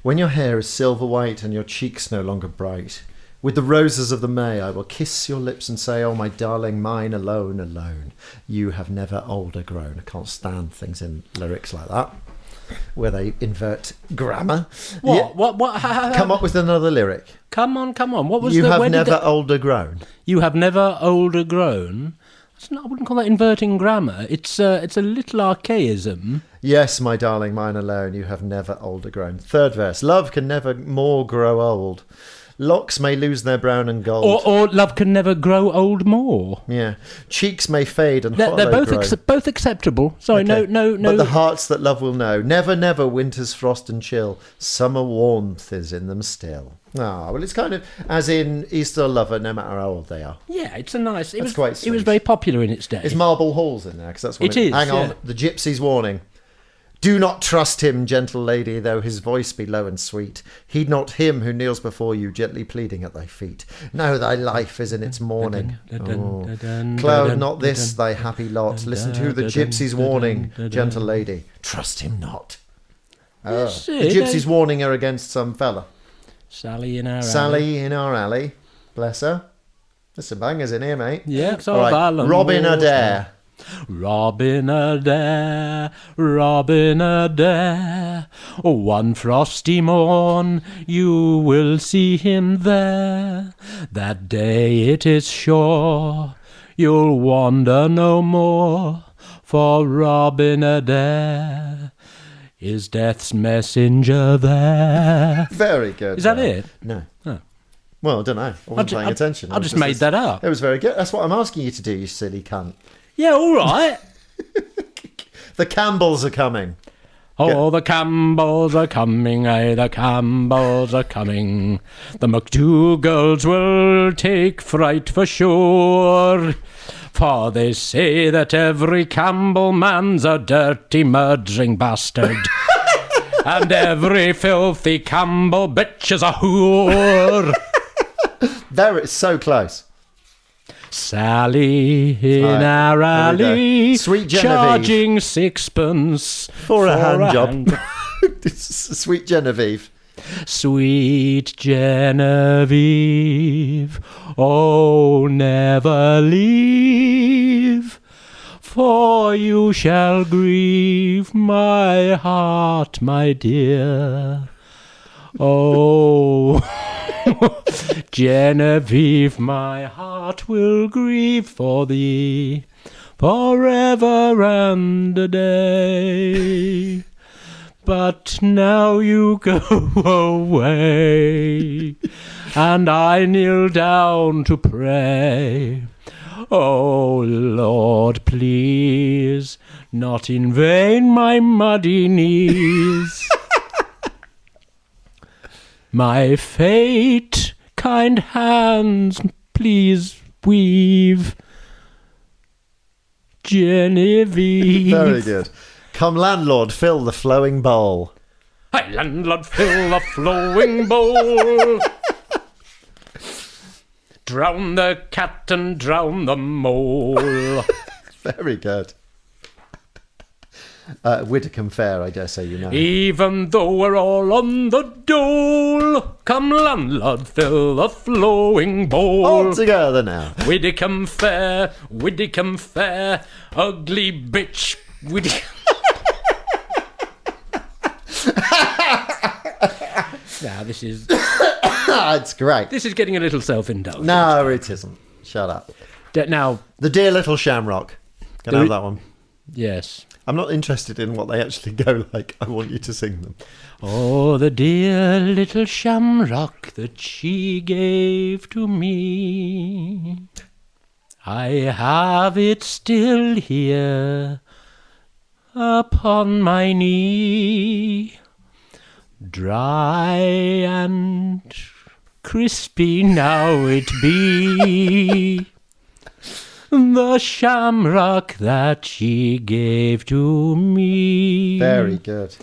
When your hair is silver white and your cheeks no longer bright, with the roses of the May I will kiss your lips and say, oh, my darling, mine alone, alone. You have never older grown. I can't stand things in lyrics like that, where they invert grammar. What? Yeah. What? Come up with another lyric. Come on. What was you the... have never older grown. You have never older grown? I wouldn't call that inverting grammar. It's a little archaism. Yes, my darling, mine alone, you have never older grown. Third verse. Love can never more grow old. Locks may lose their brown and gold. Or love can never grow old more. Yeah. Cheeks may fade and They're hollow both grow. both acceptable. Sorry, Okay. no. But the hearts that love will know. Never, never winter's frost and chill. Summer warmth is in them still. Ah, well, it's kind of as in Easter lover, no matter how old they are. Yeah, it's a nice... It was quite It was sweet. very popular in its day. Is Marble Halls in there? Because that's what It is, Hang on, yeah. the Gypsy's warning. Do not trust him, gentle lady, though his voice be low and sweet. Heed not him who kneels before you, gently pleading at thy feet. Know thy life is in its morning. Oh. Cloud not this, thy happy lot. Listen to the Gypsy's warning, gentle lady. Trust him not. Oh. Yes, The Gypsy's warning her against some fella. Sally in our alley. Sally in our alley. Bless her. There's some bangers in here, mate. Yeah, it's All right. Robin Adair. Robin Adair, Robin Adair, one frosty morn you will see him there. That day it is sure you'll wander no more, for Robin Adair is death's messenger there. Very good. Is that it? No. Oh. Well, I don't know. I wasn't paying attention. I just made that up. It was very good. That's what I'm asking you to do, you silly cunt. Yeah, all right. The Campbells are coming. Oh, the Campbells are coming, aye, the Campbells are coming. The McDougals will take fright for sure. For they say that every Campbell man's a dirty murdering bastard. And every filthy Campbell bitch is a whore. There, it's so close. Sally in our alley, Sweet Genevieve. charging sixpence For a hand job. Sweet Genevieve. Sweet Genevieve, oh, never leave, for you shall grieve my heart, my dear. Oh, Genevieve, my heart will grieve for thee forever and a day. But now you go away, and I kneel down to pray. Oh, Lord, please, not in vain my muddy knees. My fate, kind hands, please weave. Genevieve. Very good. Come, landlord, fill the flowing bowl. Hey, landlord, fill the flowing bowl. Drown the cat and drown the mole. Very good. Widdicombe Fair, I dare say you know. Even though we're all on the dole, come, landlord, fill the flowing bowl. All together now. Widdicombe Fair, ugly bitch, Widdicombe. Now this is It's great. this is getting a little self-indulgent. No, it isn't. Shut up. Now, The Dear Little Shamrock. Can I have that one? yes. I'm not interested in what they actually go like. I want you to sing them. Oh, the dear little shamrock that she gave to me. I have it still here upon my knee. Dry and crispy now it be. The shamrock that she gave to me. Very good.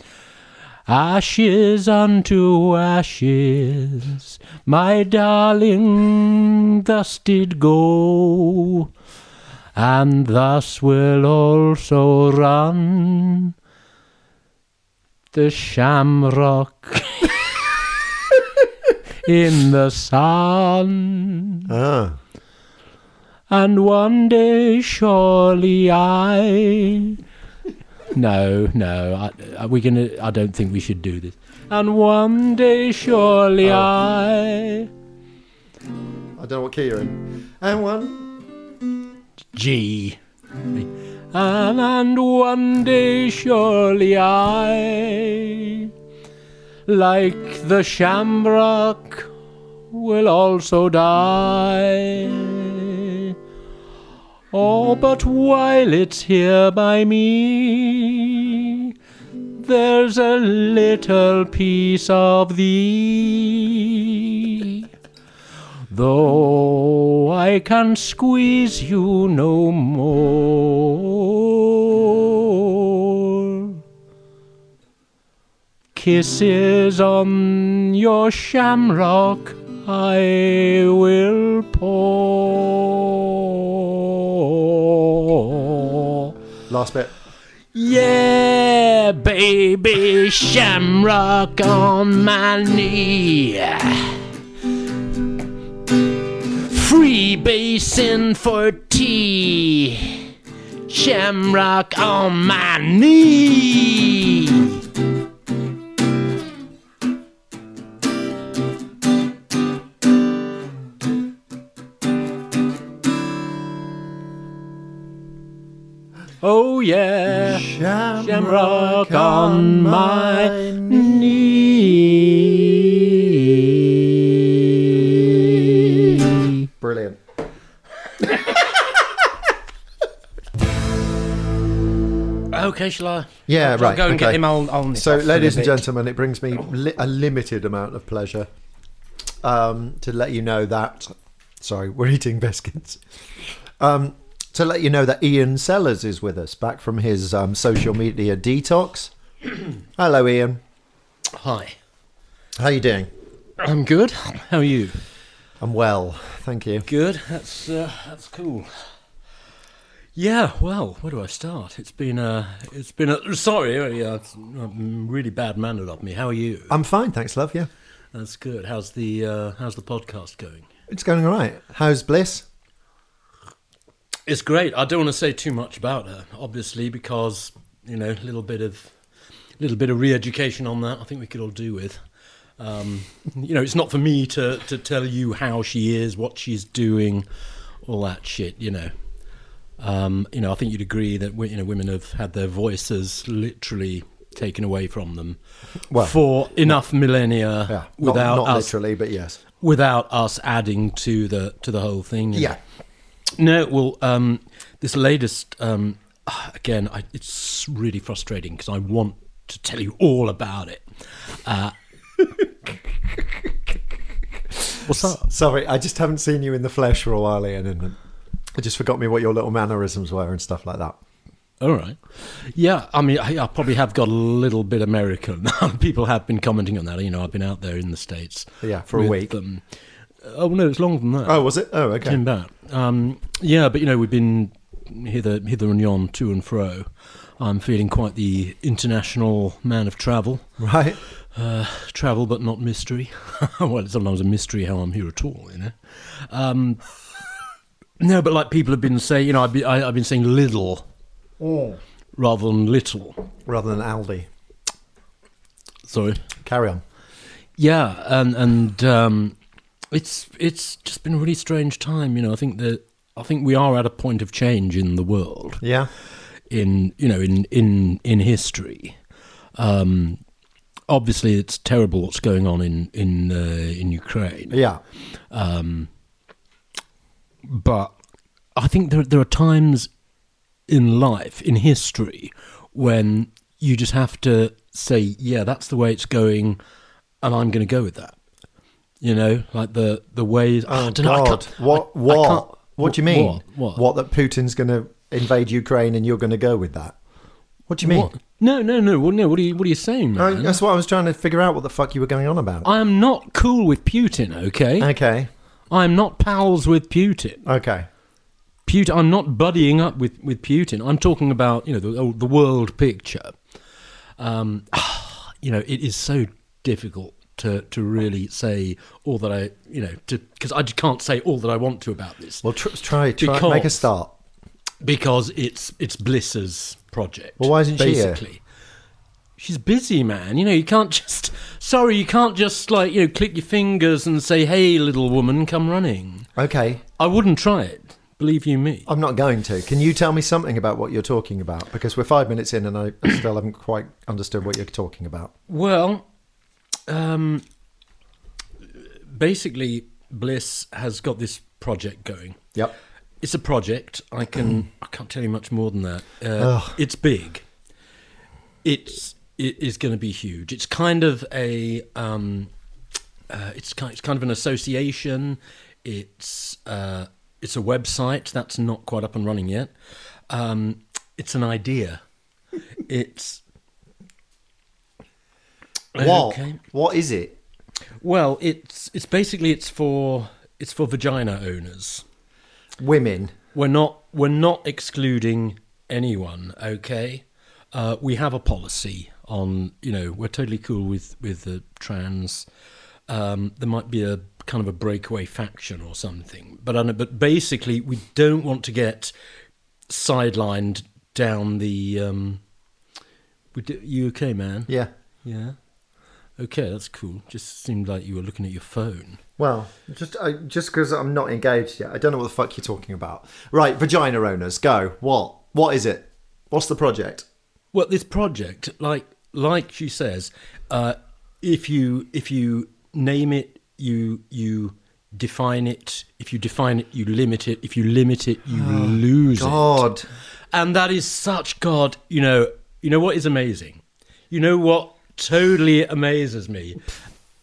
Ashes unto ashes, my darling thus did go, and thus will also run the shamrock in the sun. Ah. And one day surely I... No, I don't think we should do this. And one day surely I don't know what key you're in. And one. G. And one day surely I, like the shamrock, will also die. Oh, but while it's here by me, there's a little piece of thee. Though I can squeeze you no more, kisses on your shamrock I will pour. Last bit. Yeah, baby, shamrock on my knee. Free basin for tea. Shamrock on my knee. Oh yeah, shamrock on my knee. Brilliant. Okay, shall I? Yeah, Shall I right. go and get okay. him. I'll nip So, off for a ladies and bit. gentlemen, it brings me a limited amount of pleasure to let you know that... Sorry, we're eating biscuits. To let you know that Ian Sellers is with us, back from his social media detox. Hello, Ian. Hi. How you doing? I'm good. How are you? I'm well, thank you. Good. That's cool. Yeah. Well, where do I start? It's been sorry. It's really bad mannered of me. How are you? I'm fine, thanks, love. Yeah, That's good. How's the podcast going? it's going all right. How's Bliss? It's great. I don't want to say too much about her, obviously, because a little bit of re-education on that. I think we could all do with. It's not for me to tell you how she is, what she's doing, all that shit. I think you'd agree that women have had their voices literally taken away from them for enough millennia, Yeah, without not us literally, but yes, without us adding to the whole thing. Yeah. No, well, this latest again, it's really frustrating because I want to tell you all about it. What's up? Sorry, I just haven't seen you in the flesh for a while, Ian, and I just forgot what your little mannerisms were and stuff like that. All right. Yeah, I mean, I probably have got a little bit American. People have been commenting on that. I've been out there in the States. Yeah, for a week. Oh, no, it's longer than that. Oh, was it? Oh, okay. Came back. Yeah, but, we've been hither and yon, to and fro. I'm feeling quite the international man of travel. Right. Travel, but not mystery. Well, it's sometimes a mystery how I'm here at all, No, but like people have been saying, I've been saying little rather than little. Rather than Aldi. Sorry. Carry on. Yeah, and it's just been a really strange time. I think we are at a point of change in the world. Yeah. In history. Obviously, it's terrible what's going on in Ukraine. Yeah. But I think there are times in life, in history, when you just have to say, yeah, that's the way it's going, and I'm going to go with that. Like the ways... Oh, I don't know, God. What do you mean? What? That Putin's going to invade Ukraine and you're going to go with that? What do you mean? What? No. Well, no. What are you saying, man? That's what I was trying to figure out, what the fuck you were going on about. I am not cool with Putin, okay? Okay. I am not pals with Putin. Okay. I'm not buddying up with Putin. I'm talking about, the world picture. It is so difficult to really say all that I, because I just can't say all that I want to about this. Well, try, make a start. Because it's Bliss's project. Well, why isn't she here? Basically, she's busy, man. You can't just. Sorry, you can't just click your fingers and say, "Hey, little woman, come running." Okay. I wouldn't try it. Believe you me. I'm not going to. Can you tell me something about what you're talking about? Because we're 5 minutes in and I still haven't quite understood what you're talking about. Well, basically, Bliss has got this project going. Yep. It's a project. I can't tell you much more than that. It's big. It is going to be huge. It's kind of a it's kind of an association. It's a website that's not quite up and running yet. It's an idea. It's what? Okay. What is it? Well, it's basically it's for vagina owners. Women. We're not excluding anyone. Okay, we have a policy on. We're totally cool with the trans. There might be a kind of a breakaway faction or something, but basically we don't want to get sidelined down the. You okay, man? Yeah. Yeah. Okay, that's cool. Just seemed like you were looking at your phone. Well, just because I'm not engaged yet, I don't know what the fuck you're talking about. Right, vagina owners, go. What is it? What's the project? Well, this project, like she says, if you name it, you define it. If you define it, you limit it. If you limit it, you lose God. it. And that is such God. You know what is amazing. You know what totally amazes me,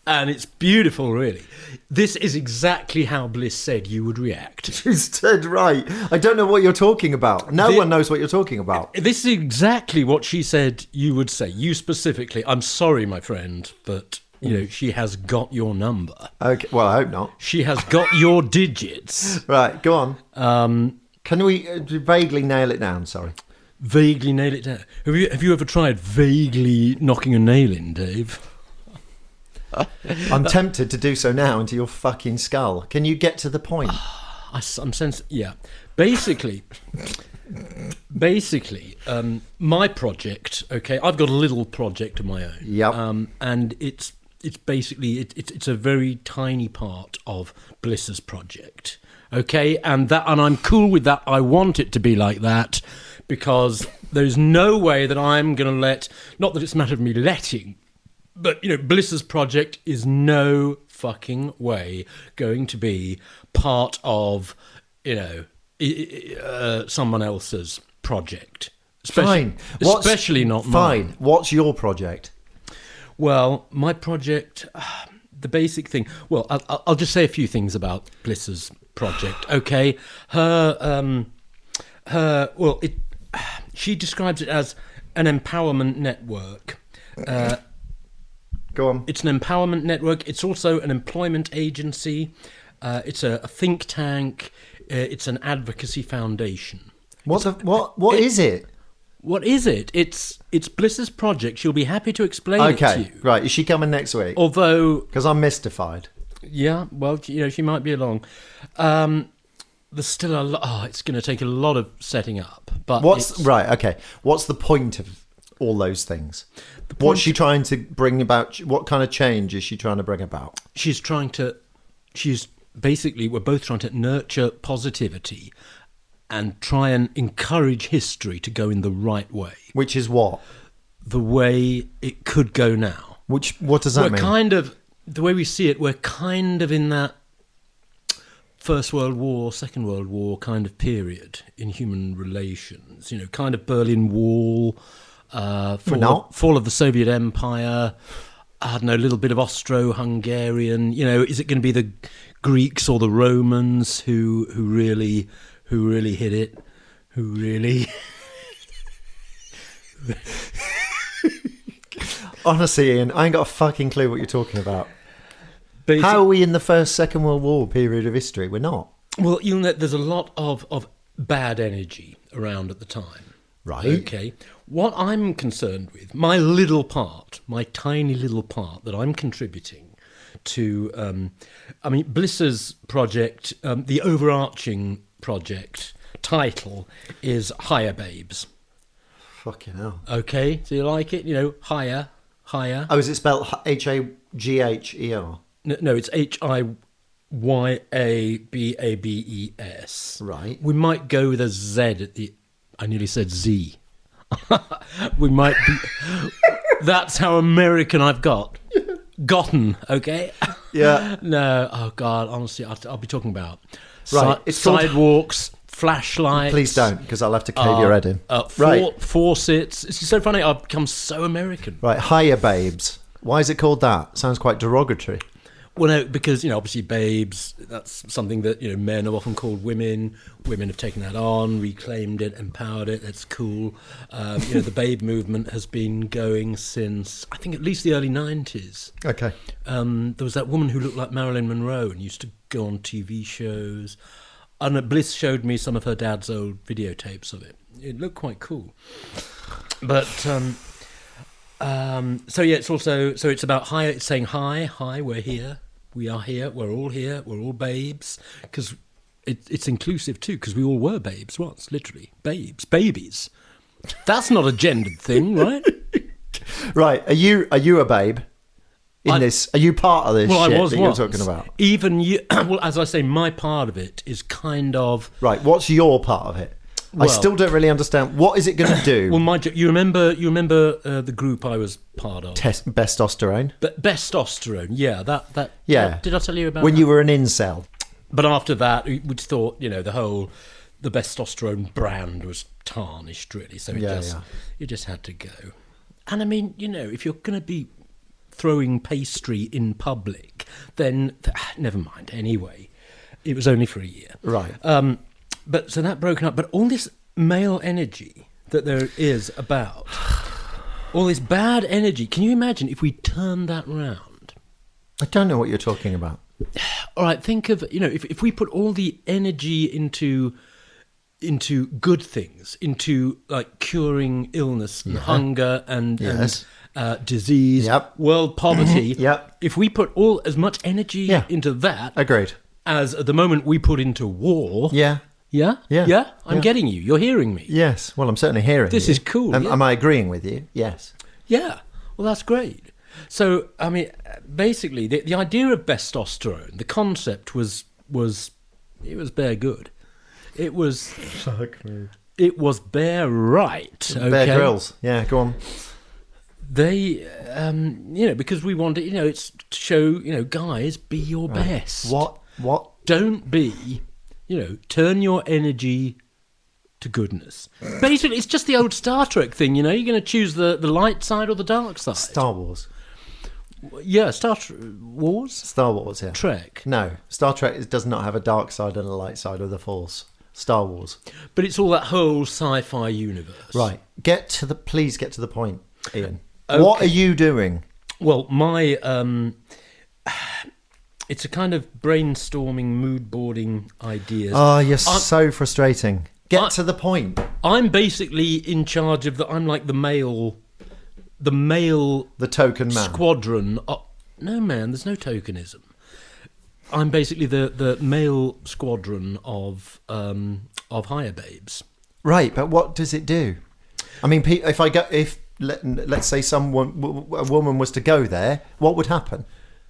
and it's beautiful, really. This is exactly how Bliss said you would react. She's dead right. I don't know what you're talking about. No one knows what you're talking about. This is exactly what she said you would say. You specifically. I'm sorry, my friend, but she has got your number. Okay. Well, I hope not. She has got your digits. Right. Go on. Can we vaguely nail it down? Sorry. Vaguely nail it down. Have you ever tried vaguely knocking a nail in, Dave? I'm tempted to do so now into your fucking skull. Can you get to the point? I'm sensing. Yeah. Basically, my project. Okay, I've got a little project of my own. Yep. And it's basically it's a very tiny part of Bliss's project. Okay, and I'm cool with that. I want it to be like that. Because there's no way that I'm going to let, not that it's a matter of me letting, but, Bliss's project is no fucking way going to be part of, someone else's project. Especially not mine. Fine. What's your project? Well, my project, the basic thing, well, I'll just say a few things about Bliss's project, okay? She describes it as an empowerment network. Go on. It's an empowerment network. It's also an employment agency. It's a think tank. It's an advocacy foundation. What is it? What is it? It's Bliss's project. She'll be happy to explain it to you. Okay, right. Is she coming next week? Although... Because I'm mystified. Yeah, well, she might be along. There's still a lot. Oh, it's going to take a lot of setting up. But What's the point of all those things? What's she trying to bring about? What kind of change is she trying to bring about? She's basically, we're both trying to nurture positivity and try and encourage history to go in the right way. Which is what? The way it could go now. What does that mean? The way we see it, we're kind of in that First World War, Second World War kind of period in human relations. Kind of Berlin Wall, fall of the Soviet Empire. I don't know, a little bit of Austro-Hungarian. Is it going to be the Greeks or the Romans who really hit it? Who really? Honestly, Ian, I ain't got a fucking clue what you're talking about. How are we in the First, Second World War period of history? We're not. Well, there's a lot of bad energy around at the time. Right. Okay. What I'm concerned with, my tiny little part that I'm contributing to, Bliss's project, the overarching project title is Higher Babes. Fucking hell. Okay. Do you like it? Higher. Oh, is it spelled Hagher? No, it's Hyababes. Right. We might go with a Z at the... I nearly said Z. We might be... That's how American I've gotten, okay? Yeah. No, oh God, honestly, I'll be talking about sidewalks, flashlights. Please don't, because I'll have to cave your head in. Faucets. It's so funny, I've become so American. Right, Higher Babes. Why is it called that? Sounds quite derogatory. Well, no, because, obviously babes, that's something that, men have often called women. Women have taken that on, reclaimed it, empowered it. That's cool. The babe movement has been going since, I think, at least the early 90s. Okay. There was that woman who looked like Marilyn Monroe and used to go on TV shows. And Bliss showed me some of her dad's old videotapes of it. It looked quite cool. But... it's also, it's about higher, it's saying hi, we're here, we are here, we're all babes, because it's inclusive too, because we all were babes once, literally, babies. That's not a gendered thing, right? Right, are you a babe in this? Are you part of this shit that you're talking about? Even you, well, as I say, my part of it is kind of... Right, what's your part of it? Well, I still don't really understand. What is it going to do? Well, you remember the group I was part of? Bestostérone. Bestostérone, yeah. That. Yeah. Did I tell you about when that? You were an incel? But after that, we thought, the whole the testosterone brand was tarnished, really. So it just had to go. And I mean, if you're going to be throwing pastry in public, then never mind. Anyway, it was only for a year, Right. But so that broken up. But all this male energy that there is about, all this bad energy. Can you imagine if we turned that round? I don't know what you're talking about. All right, think of, if we put all the energy into good things, into like curing illness and hunger and disease, world poverty. If we put as much energy into that, agreed, as at the moment we put into war. I'm getting you. You're hearing me. Yes. Well, I'm certainly hearing this you. Is cool. Am I agreeing with you? Yes. Yeah. Well, that's great. So, I mean, basically, the idea of testosterone, the concept was bare good. It was bare right. Okay? Bear Grylls. Yeah, go on. They, because we want it, it's to show, guys, be your best. What? Don't be, turn your energy to goodness. Basically, it's just the old Star Trek thing, you're going to choose the light side or the dark side. Star Wars. Yeah, Wars? Star Wars, yeah. Trek. No, Star Trek does not have a dark side and a light side or the Force. Star Wars. But it's all that whole sci-fi universe. Right. Please get to the point, Ian. Okay. What are you doing? Well, my it's a kind of brainstorming, mood boarding ideas. Oh, you're so frustrating. Get to the point. I'm basically in charge of I'm like the token man. Squadron. No, man, there's no tokenism. I'm basically the male squadron of hire babes. Right, but what does it do? I mean, let's say a woman was to go there, what would happen?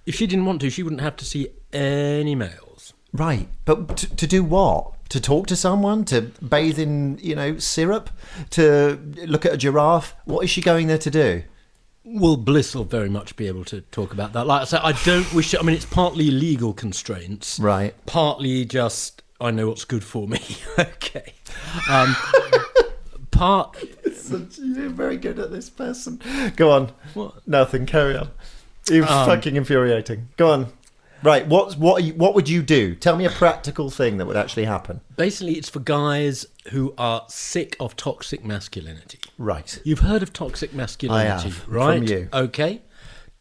If she didn't want to, she wouldn't have to see any males. Right, but to do what? To talk to someone? To bathe in, syrup? To look at a giraffe? What is she going there to do? Well, Bliss will very much be able to talk about that. Like I said, I don't wish to, I mean, it's partly legal constraints. Right. Partly just, I know what's good for me. Okay. You're very good at this person. Go on. What? Nothing, carry on. You're fucking infuriating. Go on. Right, what would you do? Tell me a practical thing that would actually happen. Basically, it's for guys who are sick of toxic masculinity. Right. You've heard of toxic masculinity, I have, right? from you. Okay.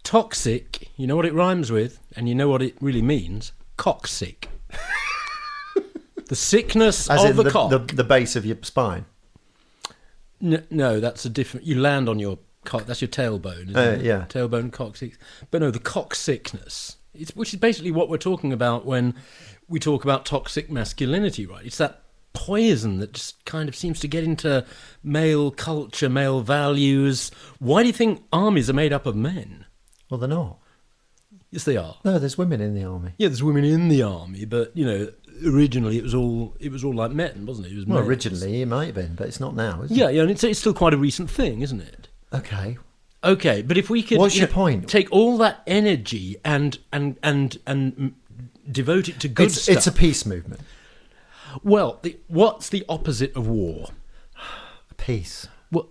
Toxic, you know what it rhymes with, and you know what it really means? Cocksick. The sickness As of in the cock. the base of your spine. No, that's a different... You land on your cock. That's your tailbone, isn't it? Yeah. Tailbone, coccyx. But no, the cock sickness, which is basically what we're talking about when we talk about toxic masculinity, right? It's that poison that just kind of seems to get into male culture, male values. Why do you think armies are made up of men? Well, they're not. Yes, they are. No, there's women in the army. Yeah, there's women in the army, but, originally it was all like men, wasn't it? It was well, males. originally it might have been, but it's not now, is it? Yeah, and it's still quite a recent thing, isn't it? Okay, but if we could, what's your point? Take all that energy and devote it to good stuff. It's a peace movement. Well, what's the opposite of war? Peace. Well,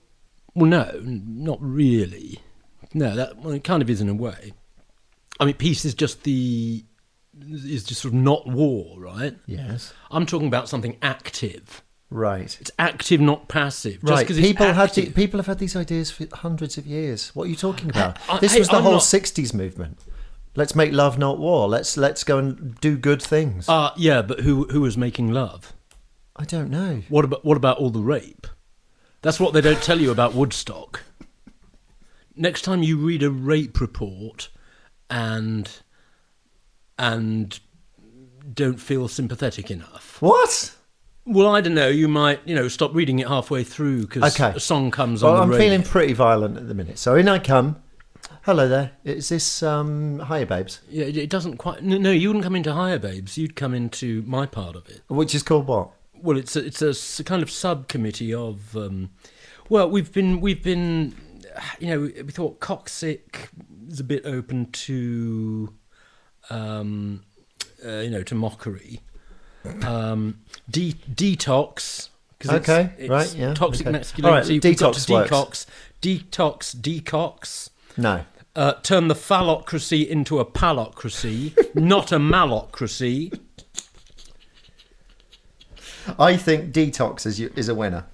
no, not really. No, it kind of is in a way. I mean, peace is just sort of not war, right? Yes. I'm talking about something active. Right. It's active, not passive. Just right. 'cause it's active. People have had these ideas for hundreds of years. What are you talking about? This was the whole 60s movement. Let's make love, not war. Let's go and do good things. Yeah, but who was making love? I don't know. What about all the rape? That's what they don't tell you about Woodstock. Next time you read a rape report and don't feel sympathetic enough. What? Well, I don't know. You might, stop reading it halfway through because a song comes on the radio. I'm feeling pretty violent at the minute. So in I come. Hello there. Is this Hiya Babes? Yeah, it doesn't quite... No, you wouldn't come into Hiya Babes. You'd come into my part of it. Which is called what? Well, it's a kind of subcommittee of... we've been... we thought Cocksick is a bit open to... to mockery. Detox. Okay, it's right, yeah. Toxic okay. masculinity. All right, We've got to detox works. Decox. No. Turn the phallocracy into a pallocracy, not a malocracy. I think detox is a winner.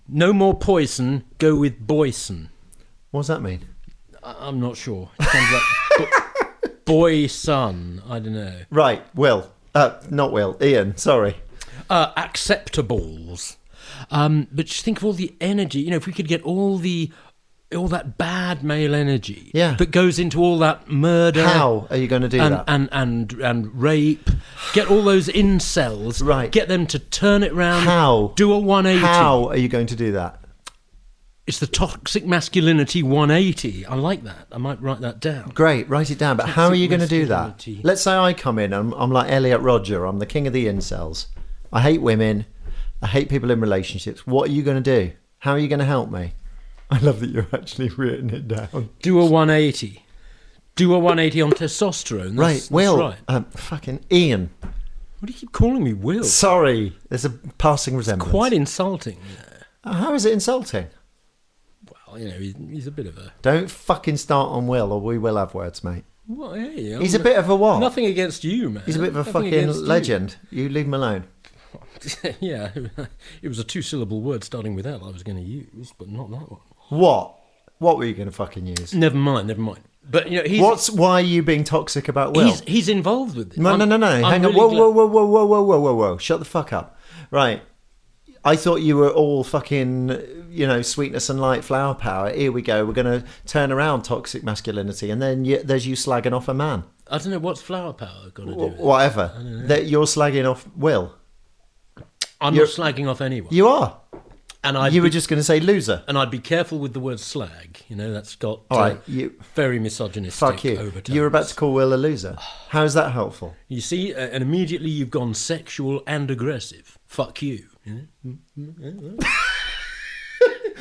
No more poison, go with Boyson. What does that mean? I'm not sure. It sounds like boy son. I don't know. Right, Will. Not Will. Ian, sorry. Acceptables. But just think of all the energy. You know, if we could get all that bad male energy that goes into all that murder. How are you going to do that? And rape. Get all those incels. Right. Get them to turn it round. How? Do a 180. How are you going to do that? It's the toxic masculinity 180. I like that. I might write that down. Great, write it down. But how are you going to do that? masculinity. Let's say I come in and I'm like Elliot Rodger. I'm the king of the incels. I hate women. I hate people in relationships. What are you going to do? How are you going to help me? I love that you're actually written it down. Do a 180. Do a 180 on testosterone. That's Will. right. Fucking Ian. What do you keep calling me Will? Sorry, there's a passing resemblance. Quite insulting. How is it insulting? Well, you know, he's a bit of a... Don't fucking start on Will or we will have words, mate. Well, hey, He's a bit of a what? Nothing against you, man. He's a bit of a Nothing fucking against legend. You leave him alone. Yeah, it was a 2-syllable word starting with L I was going to use, but not that one. What? What were you going to fucking use? Never mind. But you know, why are you being toxic about Will? He's involved with it. No. Hang on. Whoa. Shut the fuck up. Right. I thought you were all fucking, you know, sweetness and light, flower power. Here we go. We're going to turn around toxic masculinity, and then there's you slagging off a man. I don't know what's flower power got to do with it. Whatever. That you're slagging off Will. I'm not slagging off anyone. You are. And you were just going to say loser. And I'd be careful with the word slag. You know, that's got all right, very misogynistic fuck you. overtones. You were about to call Will a loser. How is that helpful? You see, and immediately you've gone sexual and aggressive. Fuck you.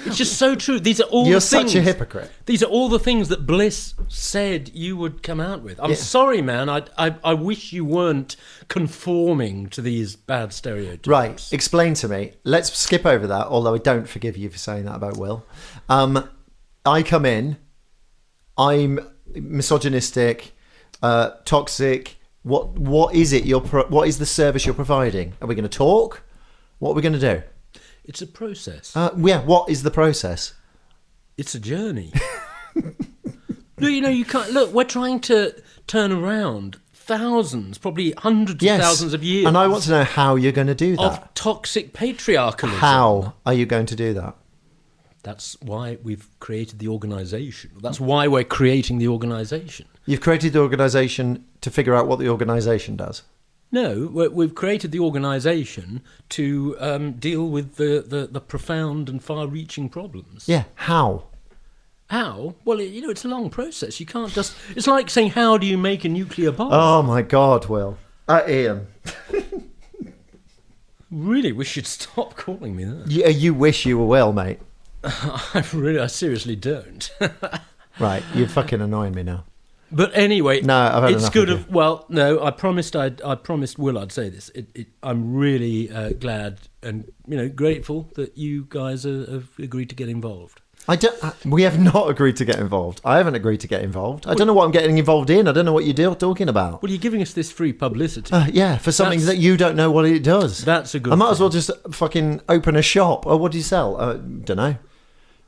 It's just so true. These are all You're the things. such a hypocrite. These are all the things that Bliss said you would come out with. I'm sorry, man. I wish you weren't conforming to these bad stereotypes. Right. Explain to me. Let's skip over that, although I don't forgive you for saying that about Will. I come in. I'm misogynistic, toxic. What is it? What is the service you're providing? Are we going to talk? What are we going to do? It's a process. What is the process? It's a journey. No, you know, you can't... Look, we're trying to turn around thousands, probably hundreds of thousands of years. And I want to know how you're going to do that. Of toxic patriarchalism. How are you going to do that? That's why we've created the organisation. That's why we're creating the organisation. You've created the organisation to figure out what the organisation does. No, we've created the organisation to deal with the profound and far-reaching problems. Yeah, how? How? Well, you know, it's a long process. You can't just... It's like saying, how do you make a nuclear bomb? Oh, my God, Will. Ian. Really, we should stop calling me that. You wish you were Will, mate. I seriously don't. Right, you're fucking annoying me now. But anyway, no, I've had it's good of... Well, no, I promised Will I'd say this. I'm really glad and, you know, grateful that you guys have agreed to get involved. We have not agreed to get involved. I haven't agreed to get involved. I don't know what I'm getting involved in. I don't know what you're talking about. Well, you're giving us this free publicity. Yeah, for something that you don't know what it does. That's a good I might as well just fucking open a shop. Oh, what do you sell? Don't know.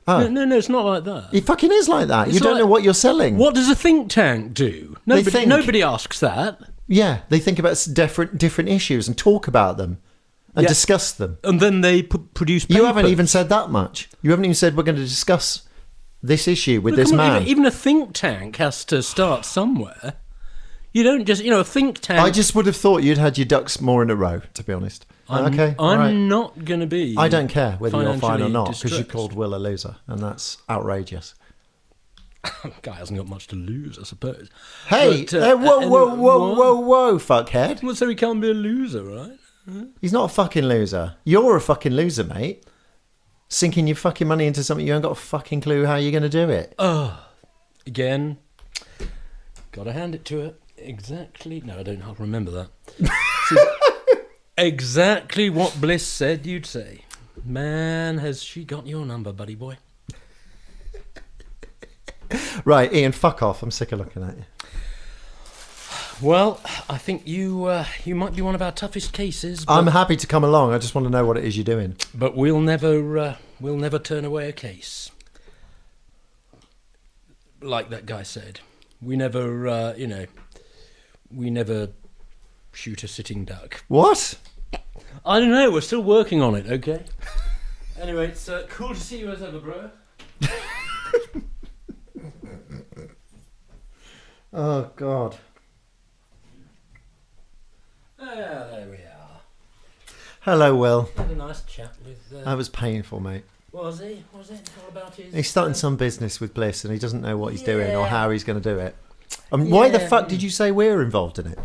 Oh. No, it's not like that. It fucking is like that. You don't know what you're selling. What does a think tank do? Nobody asks that. Yeah, they think about different issues and talk about them and discuss them. And then they produce papers. You haven't even said that much. You haven't even said we're going to discuss this issue with this man. Even a think tank has to start somewhere. You don't just, a think tank... I just would have thought you'd had your ducks more in a row, to be honest. I'm not going to be... I don't care whether you're fine or not, because you called Will a loser, and that's outrageous. Guy hasn't got much to lose, I suppose. Hey, whoa, fuckhead. Well, so he can't be a loser, right? Huh? He's not a fucking loser. You're a fucking loser, mate. Sinking your fucking money into something you haven't got a fucking clue how you're going to do it. Again, got to hand it to her. Exactly. No, I don't remember that. Exactly what Bliss said you'd say. Man, has she got your number, buddy boy. Right, Ian, fuck off. I'm sick of looking at you. Well, I think you might be one of our toughest cases. I'm happy to come along. I just want to know what it is you're doing. But we'll never turn away a case. Like that guy said, we never shoot a sitting duck. What? I don't know. We're still working on it. Okay. Anyway, it's cool to see you as ever, bro. Oh God. There we are. Hello, Will. Had a nice chat with. That was painful, mate. Was he? Was it all about his? He's starting some business with Bliss, and he doesn't know what he's doing or Yeah. how he's going to do it. Why the Yeah. fuck did you say we're involved in it?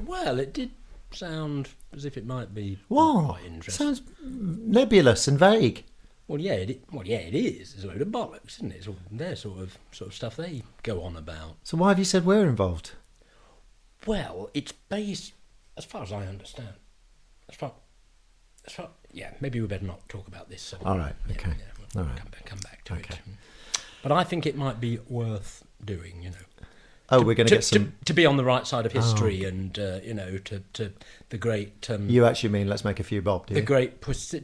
Well, it did sound as if it might be What? quite interesting. Sounds nebulous and vague. Well, yeah, it is. It's a load of bollocks, isn't it? It's all their sort of stuff they go on about. So why have you said we're involved? Well, it's based, as far as I understand. Yeah, maybe we better not talk about this. All right, okay. Yeah, we'll All right. come back to Okay. it. But I think it might be worth doing, Oh, we're going to get some... to be on the right side of history, and to the great. You actually mean let's make a few bob, do you? The great pussy.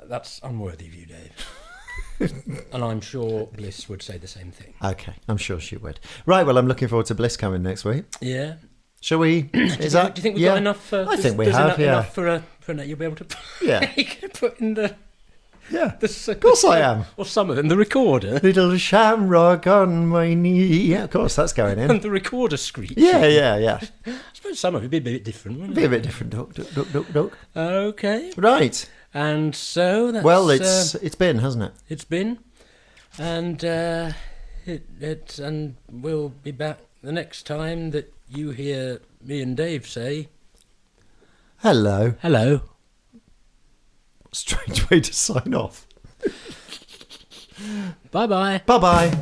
That's unworthy of you, Dave. And I'm sure Bliss would say the same thing. Okay, I'm sure she would. Right, well, I'm looking forward to Bliss coming next week. Yeah. Shall we? Do you think we've got enough? I think we have. Enough for you'll be able to. Yeah. You can put in the. Yeah. Of course I am. Or some of them, the recorder. Little shamrock on my knee. Yeah, of course, that's going in. And the recorder screech. Yeah. I suppose some of it would be a bit different, wouldn't it? Be a bit different, duck. Okay. Right. And so that's. Well, it's been, hasn't it? It's been, and and we'll be back the next time that you hear me and Dave say Hello. hello. Strange way to sign off. Bye bye. Bye-bye.